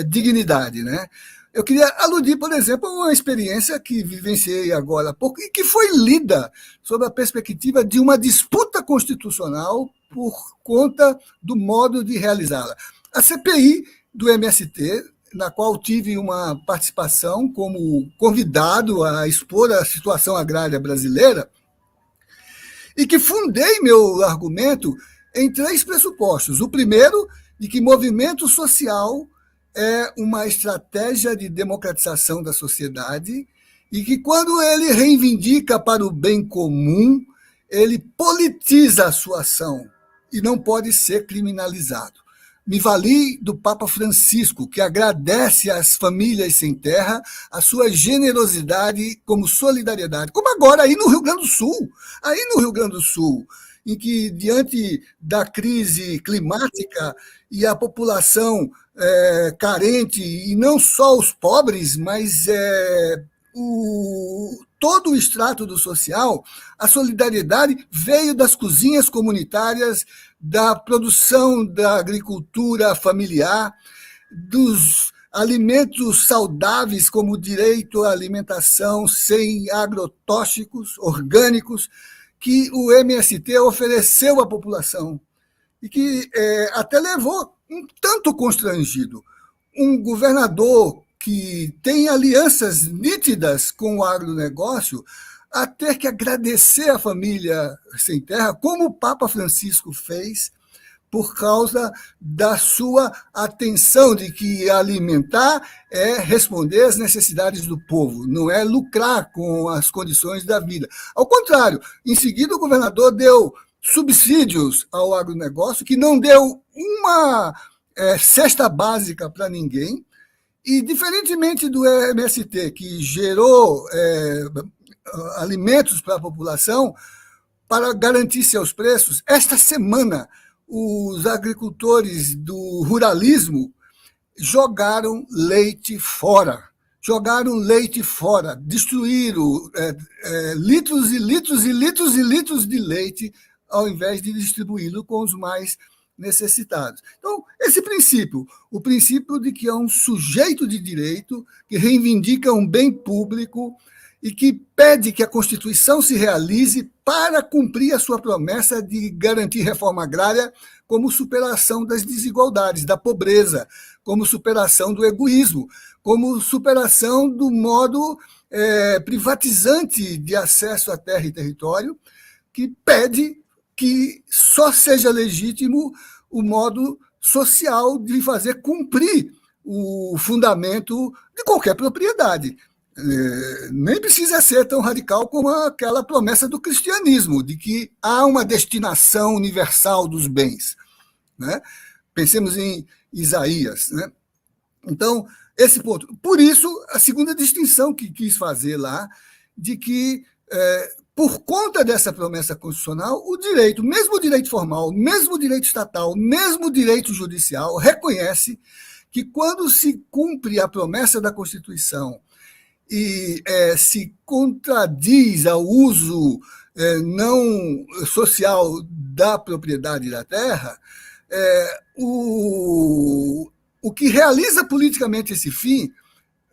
Speaker 2: dignidade, né? Eu queria aludir, por exemplo, a uma experiência que vivenciei agora há pouco e que foi lida sob a perspectiva de uma disputa constitucional por conta do modo de realizá-la. A CPI do MST, na qual tive uma participação como convidado a expor a situação agrária brasileira, e que fundei meu argumento em 3 pressupostos. O primeiro, de que movimento social é uma estratégia de democratização da sociedade e que, quando ele reivindica para o bem comum, ele politiza a sua ação e não pode ser criminalizado. me vali do Papa Francisco, que agradece às famílias sem terra a sua generosidade como solidariedade, como agora aí no Rio Grande do Sul. Aí no Rio Grande do Sul, em que, diante da crise climática e a população carente, e não só os pobres, mas todo o extrato do social, a solidariedade veio das cozinhas comunitárias, da produção da agricultura familiar, dos alimentos saudáveis, como o direito à alimentação sem agrotóxicos, orgânicos, que o MST ofereceu à população e que até levou um tanto constrangido um governador que tem alianças nítidas com o agronegócio a ter que agradecer à família sem terra, como o Papa Francisco fez, por causa da sua atenção de que alimentar é responder às necessidades do povo, não é lucrar com as condições da vida. Ao contrário, em seguida o governador deu subsídios ao agronegócio, que não deu uma cesta básica para ninguém, e diferentemente do MST, que gerou alimentos para a população para garantir seus preços, esta semana os agricultores do ruralismo jogaram leite fora. Destruíram litros e litros e litros e litros de leite, ao invés de distribuí-lo com os mais necessitados. Então, esse princípio, o princípio de que é um sujeito de direito que reivindica um bem público e que pede que a Constituição se realize para cumprir a sua promessa de garantir reforma agrária como superação das desigualdades, da pobreza, como superação do egoísmo, como superação do modo privatizante de acesso à terra e território, que pede que só seja legítimo o modo social de fazer cumprir o fundamento de qualquer propriedade. Nem precisa ser tão radical como aquela promessa do cristianismo, de que há uma destinação universal dos bens. Né? Pensemos em Isaías. Né? Então, esse ponto. Por isso, a segunda distinção que quis fazer lá, de que, por conta dessa promessa constitucional, o direito, mesmo o direito formal, mesmo o direito estatal, mesmo o direito judicial, reconhece que quando se cumpre a promessa da Constituição e se contradiz ao uso não social da propriedade da terra, o que realiza politicamente esse fim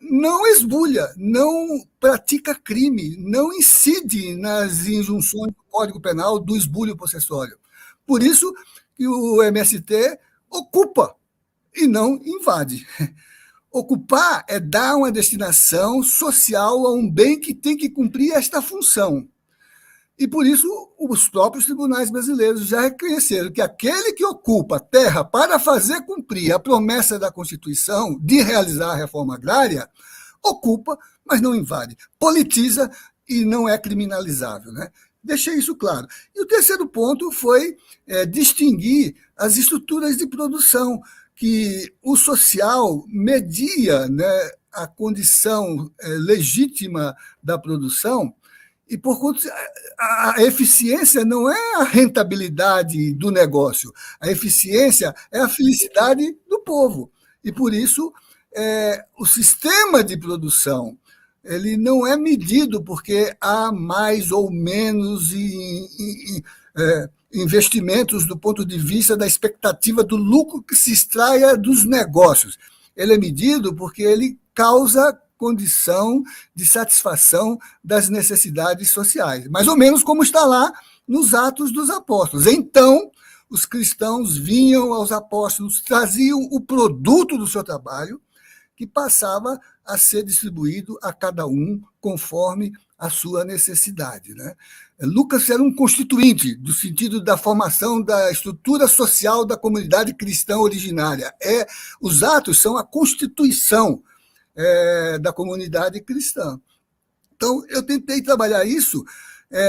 Speaker 2: não esbulha, não pratica crime, não incide nas injunções do Código Penal do esbulho possessório. Por isso que o MST ocupa e não invade. Ocupar é dar uma destinação social a um bem que tem que cumprir esta função. E, por isso, os próprios tribunais brasileiros já reconheceram que aquele que ocupa terra para fazer cumprir a promessa da Constituição de realizar a reforma agrária, ocupa, mas não invade. Politiza e não é criminalizável. Né? Deixei isso claro. E o terceiro ponto foi distinguir as estruturas de produção, que o social media, né, a condição legítima da produção, e, por conta, a eficiência não é a rentabilidade do negócio, a eficiência é a felicidade do povo. E, por isso, o sistema de produção ele não é medido porque há mais ou menos investimentos do ponto de vista da expectativa do lucro que se extraia dos negócios. Ele é medido porque ele causa condição de satisfação das necessidades sociais, mais ou menos como está lá nos Atos dos Apóstolos. Então, os cristãos vinham aos apóstolos, traziam o produto do seu trabalho, que passava a ser distribuído a cada um conforme a sua necessidade. Né? Lucas era um constituinte, do sentido da formação da estrutura social da comunidade cristã originária. Os Atos são a constituição da comunidade cristã. Então, eu tentei trabalhar isso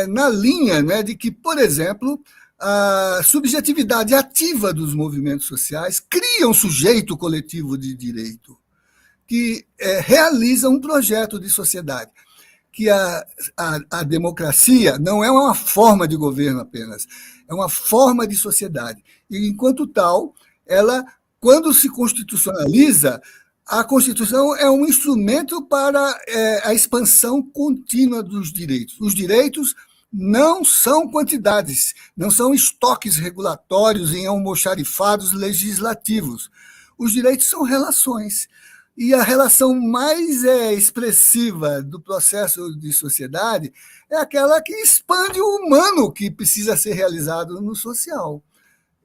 Speaker 2: na linha, né, de que, por exemplo, a subjetividade ativa dos movimentos sociais cria um sujeito coletivo de direito que realiza um projeto de sociedade. Que a democracia não é uma forma de governo apenas, é uma forma de sociedade. E, enquanto tal, ela, quando se constitucionaliza, a Constituição é um instrumento para a expansão contínua dos direitos. Os direitos não são quantidades, não são estoques regulatórios em almoxarifados legislativos. Os direitos são relações. E a relação mais expressiva do processo de sociedade é aquela que expande o humano que precisa ser realizado no social.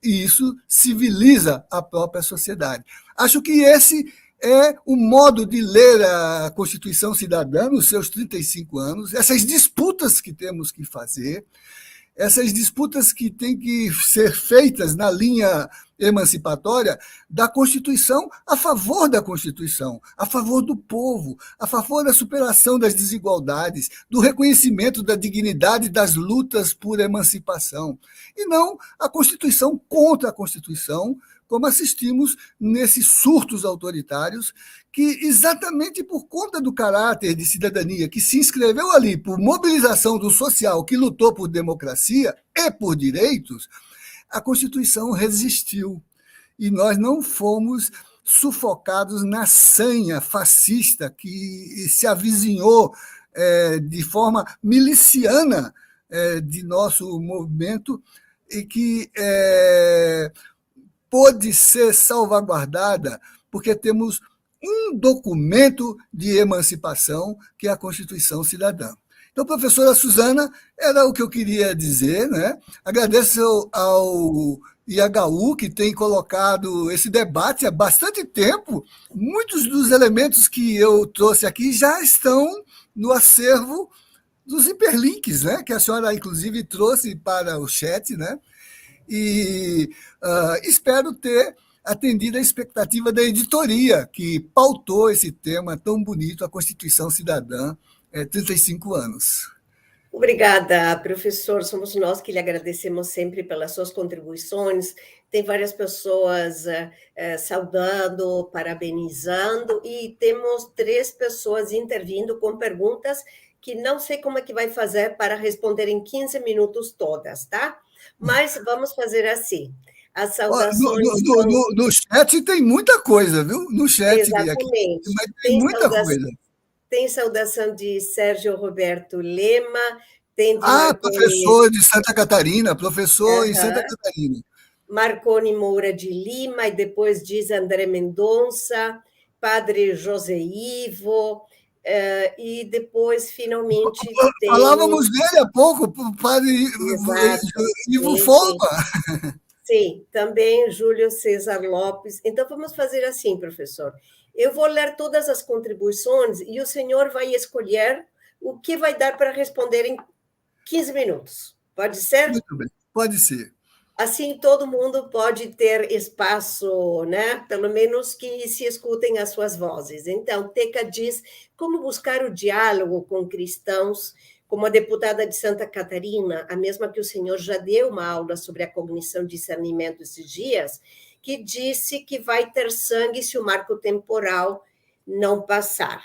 Speaker 2: E isso civiliza a própria sociedade. Acho que esse é o modo de ler a Constituição Cidadã nos seus 35 anos, essas disputas que temos que fazer, essas disputas que têm que ser feitas na linha emancipatória da Constituição, a favor da Constituição, a favor do povo, a favor da superação das desigualdades, do reconhecimento da dignidade das lutas por emancipação, e não a Constituição contra a Constituição, como assistimos nesses surtos autoritários, que exatamente por conta do caráter de cidadania que se inscreveu ali por mobilização do social que lutou por democracia e por direitos, a Constituição resistiu. E nós não fomos sufocados na sanha fascista que se avizinhou de forma miliciana de nosso movimento e que pôde ser salvaguardada porque temos um documento de emancipação, que é a Constituição Cidadã. Então, professora Suzana, era o que eu queria dizer, né? Agradeço ao IHU, que tem colocado esse debate há bastante tempo. Muitos dos elementos que eu trouxe aqui já estão no acervo dos hiperlinks, né? Que a senhora, inclusive, trouxe para o chat, né? E espero ter atendido a expectativa da editoria, que pautou esse tema tão bonito, a Constituição Cidadã, 35 anos.
Speaker 1: Obrigada, professor. Somos nós que lhe agradecemos sempre pelas suas contribuições. Tem várias pessoas saudando, parabenizando, e temos 3 pessoas intervindo com perguntas que não sei como é que vai fazer para responder em 15 minutos todas, tá? Mas vamos fazer assim. As saudações...
Speaker 2: No chat tem muita coisa, viu? No chat.
Speaker 1: Exatamente.
Speaker 2: Aqui, mas tem muita coisa.
Speaker 1: Tem saudação de Sérgio Roberto Lema, tem de
Speaker 2: Marconi... professor de Santa Catarina, professor em Santa Catarina.
Speaker 1: Marconi Moura de Lima, e depois diz André Mendonça, Padre José Ivo, e depois, finalmente, tem...
Speaker 2: Falávamos dele há pouco, o Padre Ivo Folma.
Speaker 1: Sim, também Júlio César Lopes. Então, vamos fazer assim, professor. Eu vou ler todas as contribuições e o senhor vai escolher o que vai dar para responder em 15 minutos. Pode ser?
Speaker 2: Muito bem, pode ser.
Speaker 1: Assim, todo mundo pode ter espaço, né? Pelo menos que se escutem as suas vozes. Então, Teca diz como buscar o diálogo com cristãos. Como a deputada de Santa Catarina, a mesma que o senhor já deu uma aula sobre a cognição e discernimento esses dias, que disse que vai ter sangue se o marco temporal não passar.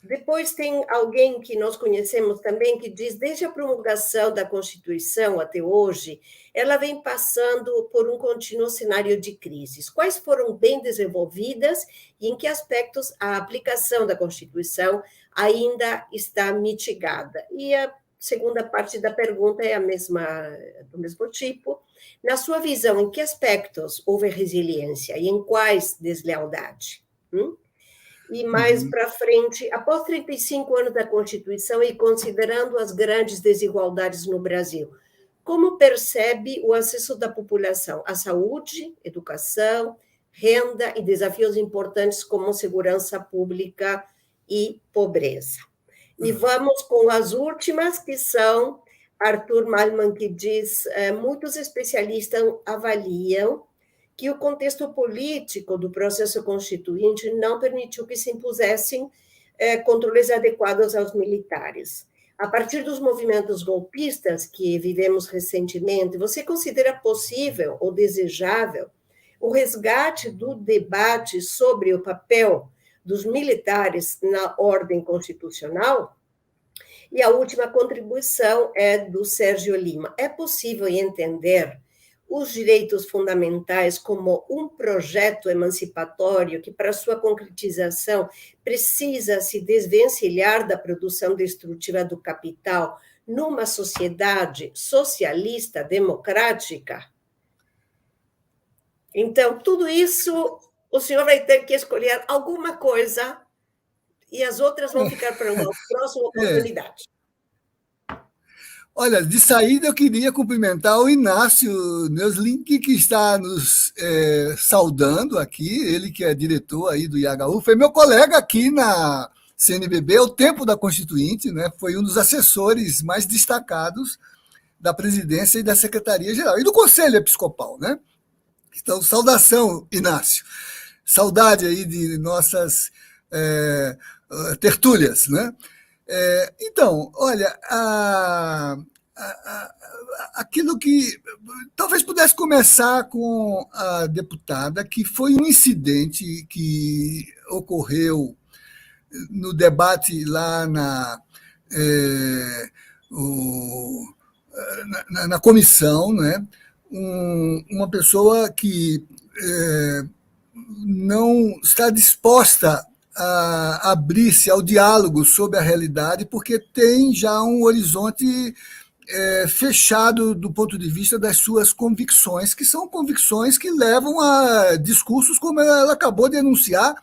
Speaker 1: Depois tem alguém que nós conhecemos também que diz, desde a promulgação da Constituição até hoje, ela vem passando por um contínuo cenário de crises. Quais foram bem desenvolvidas e em que aspectos a aplicação da Constituição ainda está mitigada? E a segunda parte da pergunta é do mesmo tipo. Na sua visão, em que aspectos houve resiliência e em quais deslealdade? E mais para frente, após 35 anos da Constituição e considerando as grandes desigualdades no Brasil, como percebe o acesso da população à saúde, educação, renda e desafios importantes como segurança pública e pobreza? E vamos com as últimas, que são Arthur Malman, que diz, muitos especialistas avaliam que o contexto político do processo constituinte não permitiu que se impusessem controles adequados aos militares. A partir dos movimentos golpistas que vivemos recentemente, você considera possível ou desejável o resgate do debate sobre o papel dos militares na ordem constitucional? E a última contribuição é do Sérgio Lima. É possível entender os direitos fundamentais como um projeto emancipatório que, para sua concretização, precisa se desvencilhar da produção destrutiva do capital numa sociedade socialista, democrática? Então, tudo isso, o senhor vai ter que escolher alguma coisa e as outras vão ficar para uma próxima oportunidade.
Speaker 2: Olha, de saída eu queria cumprimentar o Inácio Neuslink, que está nos saudando aqui, ele que é diretor aí do IHU, foi meu colega aqui na CNBB, ao tempo da Constituinte, né? Foi um dos assessores mais destacados da presidência e da Secretaria-Geral, e do Conselho Episcopal, né? Então, saudação, Inácio. Saudade aí de nossas tertúlias, né? Então, olha, aquilo que talvez pudesse começar com a deputada, que foi um incidente que ocorreu no debate lá na comissão, né? Uma pessoa que não está disposta a abrir-se ao diálogo sobre a realidade, porque tem já um horizonte fechado do ponto de vista das suas convicções, que são convicções que levam a discursos como ela acabou de enunciar,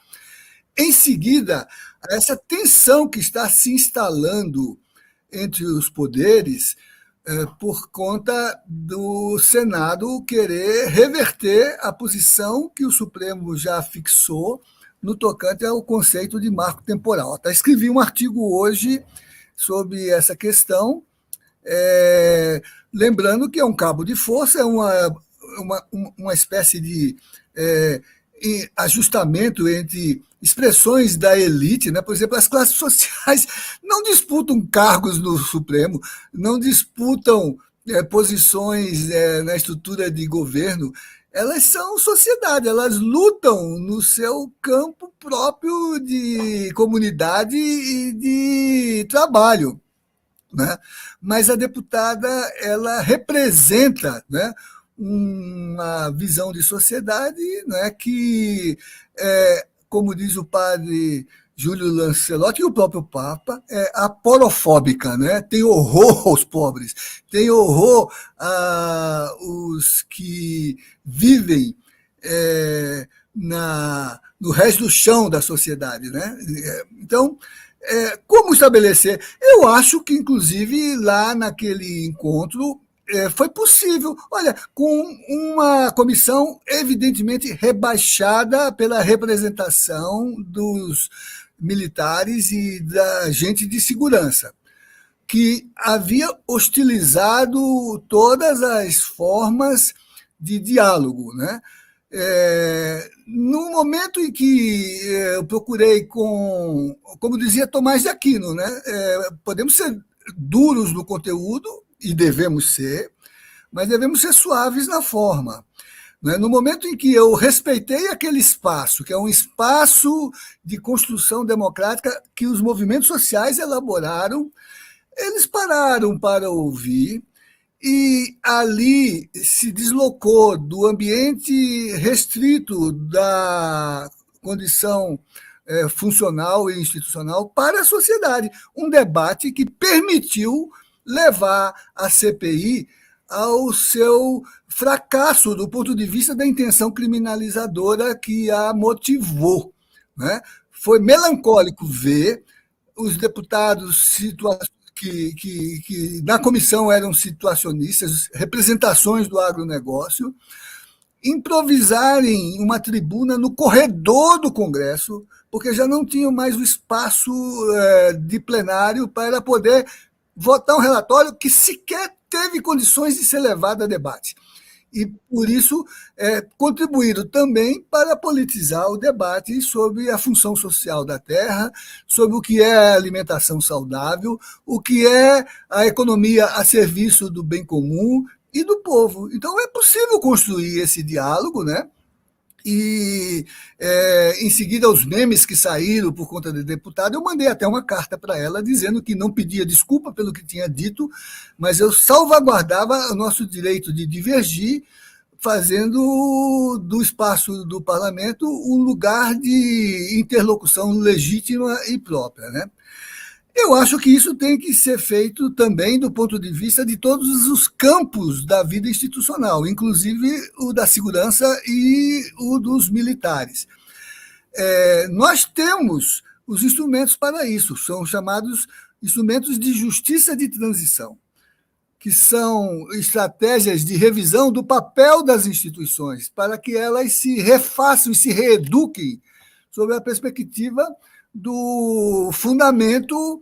Speaker 2: em seguida, a essa tensão que está se instalando entre os poderes por conta do Senado querer reverter a posição que o Supremo já fixou no tocante ao conceito de marco temporal. Até escrevi um artigo hoje sobre essa questão, lembrando que é um cabo de força, é uma espécie de ajustamento entre expressões da elite, né? Por exemplo, as classes sociais não disputam cargos no Supremo, não disputam posições na estrutura de governo. Elas são sociedade, elas lutam no seu campo próprio de comunidade e de trabalho, né? Mas a deputada, ela representa, né, uma visão de sociedade, né, que, como diz o padre Júlio Lancelotti e o próprio Papa, é aporofóbica, né? Tem horror aos pobres, tem horror aos que vivem no resto do chão da sociedade, né? Então, como estabelecer? Eu acho que, inclusive, lá naquele encontro, foi possível, olha, com uma comissão evidentemente rebaixada pela representação dos militares e da gente de segurança, que havia hostilizado todas as formas de diálogo, né? No momento em que eu procurei como dizia Tomás de Aquino, né? Podemos ser duros no conteúdo, e devemos ser, mas devemos ser suaves na forma. No momento em que eu respeitei aquele espaço, que é um espaço de construção democrática que os movimentos sociais elaboraram, eles pararam para ouvir, e ali se deslocou do ambiente restrito da condição funcional e institucional para a sociedade. Um debate que permitiu levar a CPI ao seu fracasso do ponto de vista da intenção criminalizadora que a motivou, né? Foi melancólico ver os deputados que na comissão eram situacionistas, representações do agronegócio, improvisarem uma tribuna no corredor do Congresso, porque já não tinham mais o espaço de plenário para poder votar um relatório que sequer teve condições de ser levado a debate. e, por isso, contribuíram também para politizar o debate sobre a função social da terra, sobre o que é a alimentação saudável, o que é a economia a serviço do bem comum e do povo. Então, é possível construir esse diálogo, né? E, em seguida, os memes que saíram por conta de deputado, eu mandei até uma carta para ela dizendo que não pedia desculpa pelo que tinha dito, mas eu salvaguardava o nosso direito de divergir, fazendo do espaço do parlamento um lugar de interlocução legítima e própria, né? Eu acho que isso tem que ser feito também do ponto de vista de todos os campos da vida institucional, inclusive o da segurança e o dos militares. Nós temos os instrumentos para isso, são chamados instrumentos de justiça de transição, que são estratégias de revisão do papel das instituições, para que elas se refaçam e se reeduquem sobre a perspectiva do fundamento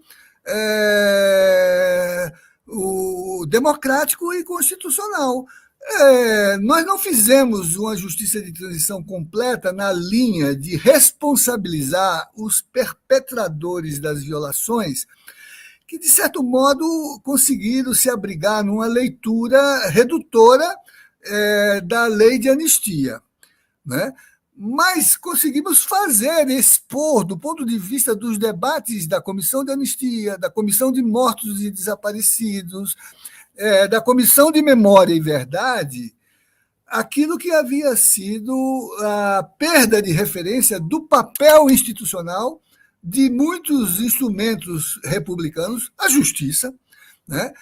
Speaker 2: o democrático e constitucional. Nós não fizemos uma justiça de transição completa na linha de responsabilizar os perpetradores das violações, que, de certo modo, conseguiram se abrigar numa leitura redutora da lei de anistia, né? Mas conseguimos expor, do ponto de vista dos debates da Comissão de Anistia, da Comissão de Mortos e Desaparecidos, da Comissão de Memória e Verdade, aquilo que havia sido a perda de referência do papel institucional de muitos instrumentos republicanos, a justiça, né?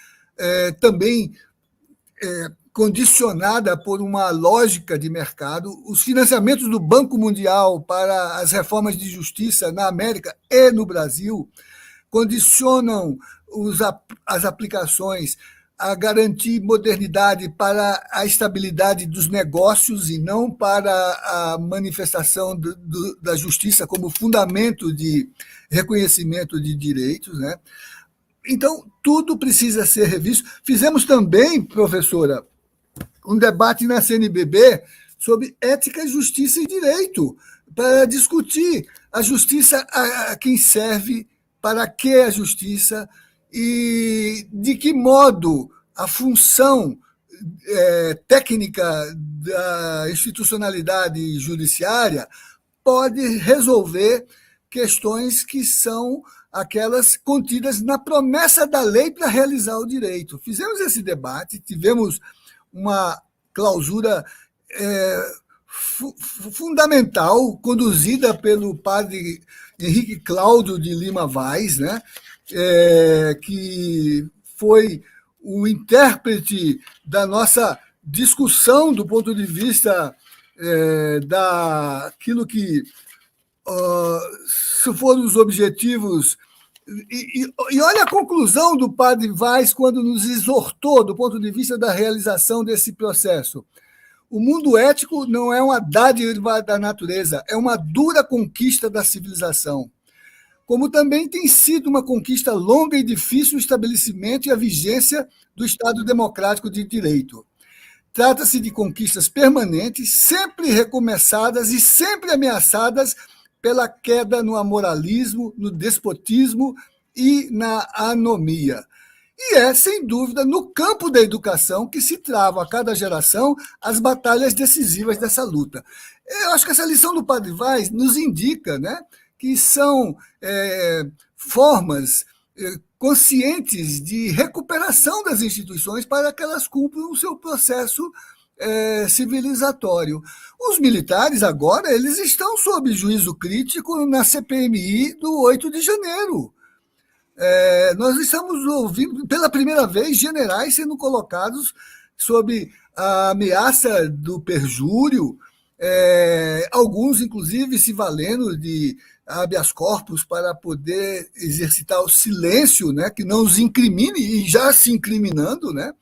Speaker 2: Também condicionada por uma lógica de mercado. Os financiamentos do Banco Mundial para as reformas de justiça na América e no Brasil condicionam as aplicações a garantir modernidade para a estabilidade dos negócios e não para a manifestação da justiça como fundamento de reconhecimento de direitos, né? Então, tudo precisa ser revisto. Fizemos também, professora, um debate na CNBB sobre ética, justiça e direito, para discutir a justiça, a quem serve, para que a justiça e de que modo a função técnica da institucionalidade judiciária pode resolver questões que são aquelas contidas na promessa da lei para realizar o direito. Fizemos esse debate, tivemos uma clausura fundamental, conduzida pelo padre Henrique Cláudio de Lima Vaz, né? Que foi o intérprete da nossa discussão do ponto de vista daquilo que foram os objetivos. E olha a conclusão do padre Vaz quando nos exortou do ponto de vista da realização desse processo. O mundo ético não é uma dádiva da natureza, é uma dura conquista da civilização. Como também tem sido uma conquista longa e difícil o estabelecimento e a vigência do Estado Democrático de Direito. Trata-se de conquistas permanentes, sempre recomeçadas e sempre ameaçadas pela queda no amoralismo, no despotismo e na anomia. E sem dúvida, no campo da educação que se travam a cada geração as batalhas decisivas dessa luta. Eu acho que essa lição do padre Vaz nos indica, né, que são formas conscientes de recuperação das instituições para que elas cumpram o seu processo civilizatório. Os militares agora eles estão sob juízo crítico na CPMI do 8 de janeiro. Nós estamos ouvindo pela primeira vez generais sendo colocados sob a ameaça do perjúrio, alguns inclusive se valendo de habeas corpus para poder exercitar o silêncio, né, que não os incrimine e já se incriminando, né?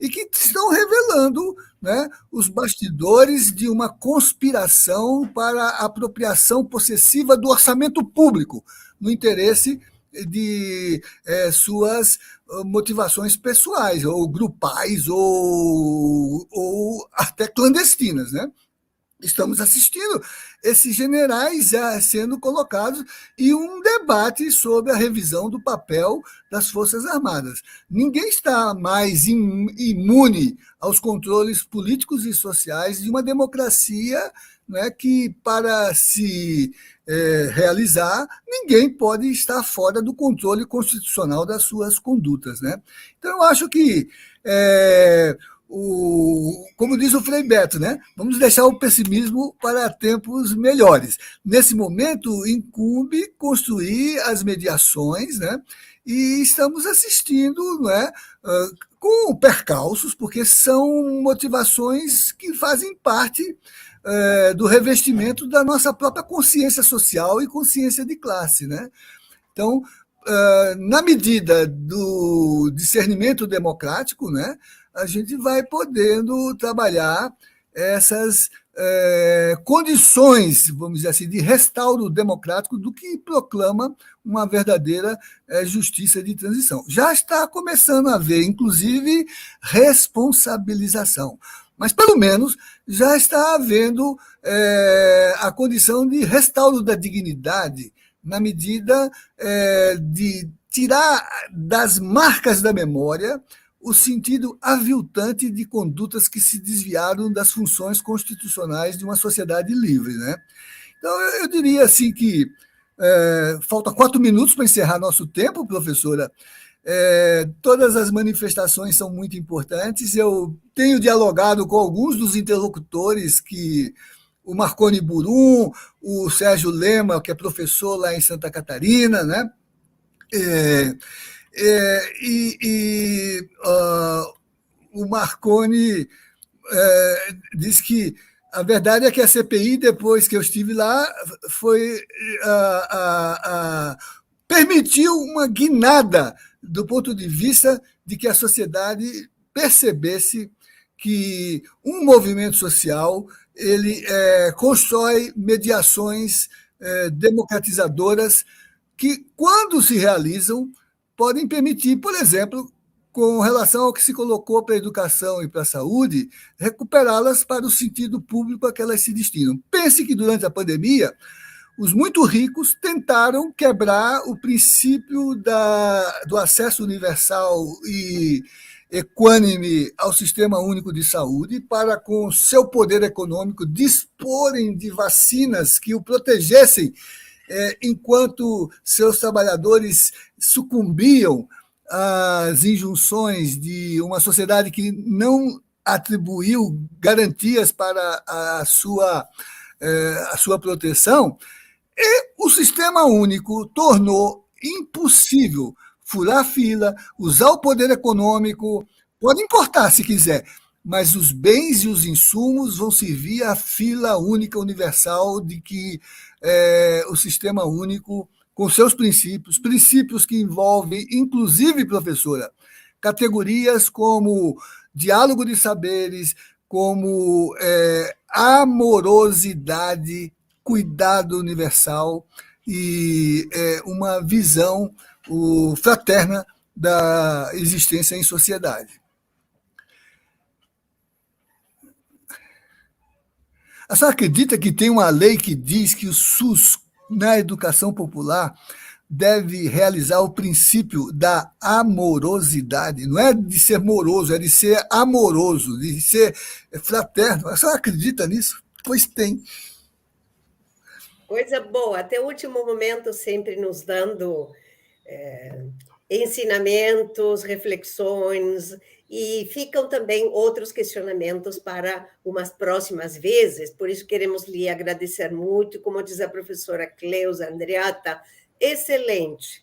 Speaker 2: E que estão revelando, né, os bastidores de uma conspiração para a apropriação possessiva do orçamento público, no interesse de suas motivações pessoais, ou grupais, ou até clandestinas, né? Estamos assistindo esses generais já sendo colocados e um debate sobre a revisão do papel das Forças Armadas. Ninguém está mais imune aos controles políticos e sociais de uma democracia, né, que, para se realizar, ninguém pode estar fora do controle constitucional das suas condutas, né? Então, eu acho que como diz o Frei Beto, né? Vamos deixar o pessimismo para tempos melhores. Nesse momento, incumbe construir as mediações, né? E estamos assistindo, não é, com percalços, porque são motivações que fazem parte do revestimento da nossa própria consciência social e consciência de classe, né? Então, na medida do discernimento democrático, né, a gente vai podendo trabalhar essas condições, vamos dizer assim, de restauro democrático do que proclama uma verdadeira justiça de transição. Já está começando a haver, inclusive, responsabilização, mas, pelo menos, já está havendo a condição de restauro da dignidade, na medida de tirar das marcas da memória o sentido aviltante de condutas que se desviaram das funções constitucionais de uma sociedade livre, né? Então, eu diria assim que falta 4 minutos para encerrar nosso tempo, professora. Todas as manifestações são muito importantes. Eu tenho dialogado com alguns dos interlocutores que o Marconi Burum, o Sérgio Lema, que é professor lá em Santa Catarina, né? O Marconi diz que a verdade é que a CPI, depois que eu estive lá, permitiu uma guinada do ponto de vista de que a sociedade percebesse que um movimento social ele constrói mediações democratizadoras que, quando se realizam, podem permitir, por exemplo, com relação ao que se colocou para a educação e para a saúde, recuperá-las para o sentido público a que elas se destinam. Pense que, durante a pandemia, os muito ricos tentaram quebrar o princípio do acesso universal e equânime ao Sistema Único de Saúde para, com seu poder econômico, disporem de vacinas que o protegessem enquanto seus trabalhadores sucumbiam às injunções de uma sociedade que não atribuiu garantias para a sua proteção. E o Sistema Único tornou impossível furar fila, usar o poder econômico, pode importar se quiser, mas os bens e os insumos vão servir à fila única universal de que o Sistema Único, com seus princípios que envolvem, inclusive, professora, categorias como diálogo de saberes, como amorosidade, cuidado universal e uma visão fraterna da existência em sociedade. A senhora acredita que tem uma lei que diz que o SUS, na educação popular, deve realizar o princípio da amorosidade? Não é de ser moroso, é de ser amoroso, de ser fraterno. A senhora acredita nisso? Pois tem.
Speaker 1: Coisa boa, até o último momento sempre nos dando ensinamentos, reflexões, e ficam também outros questionamentos para umas próximas vezes, por isso queremos lhe agradecer muito, como diz a professora Cleusa Andreata, excelente.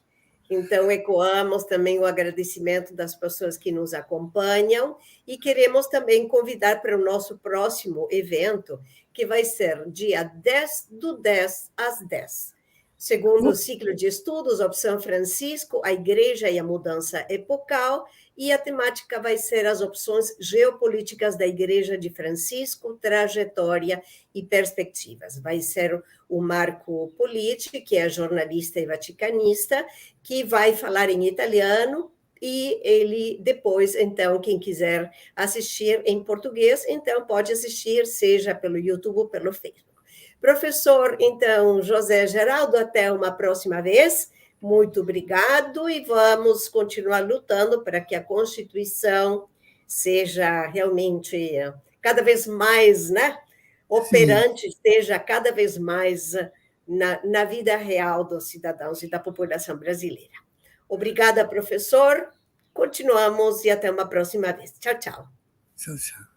Speaker 1: Então, ecoamos também o agradecimento das pessoas que nos acompanham e queremos também convidar para o nosso próximo evento, que vai ser dia 10 do 10 às 10. Segundo o ciclo de estudos, opção Francisco, a Igreja e a Mudança Epocal, e a temática vai ser as opções geopolíticas da Igreja de Francisco, trajetória e perspectivas. Vai ser o Marco Politi, que é jornalista e vaticanista, que vai falar em italiano, e ele depois, então, quem quiser assistir em português, então pode assistir, seja pelo YouTube ou pelo Facebook. Professor, então, José Geraldo, até uma próxima vez. Muito obrigado e vamos continuar lutando para que a Constituição seja realmente cada vez mais, né, operante, esteja cada vez mais na vida real dos cidadãos e da população brasileira. Obrigada, professor. Continuamos e até uma próxima vez. Tchau, tchau.
Speaker 2: Tchau, tchau.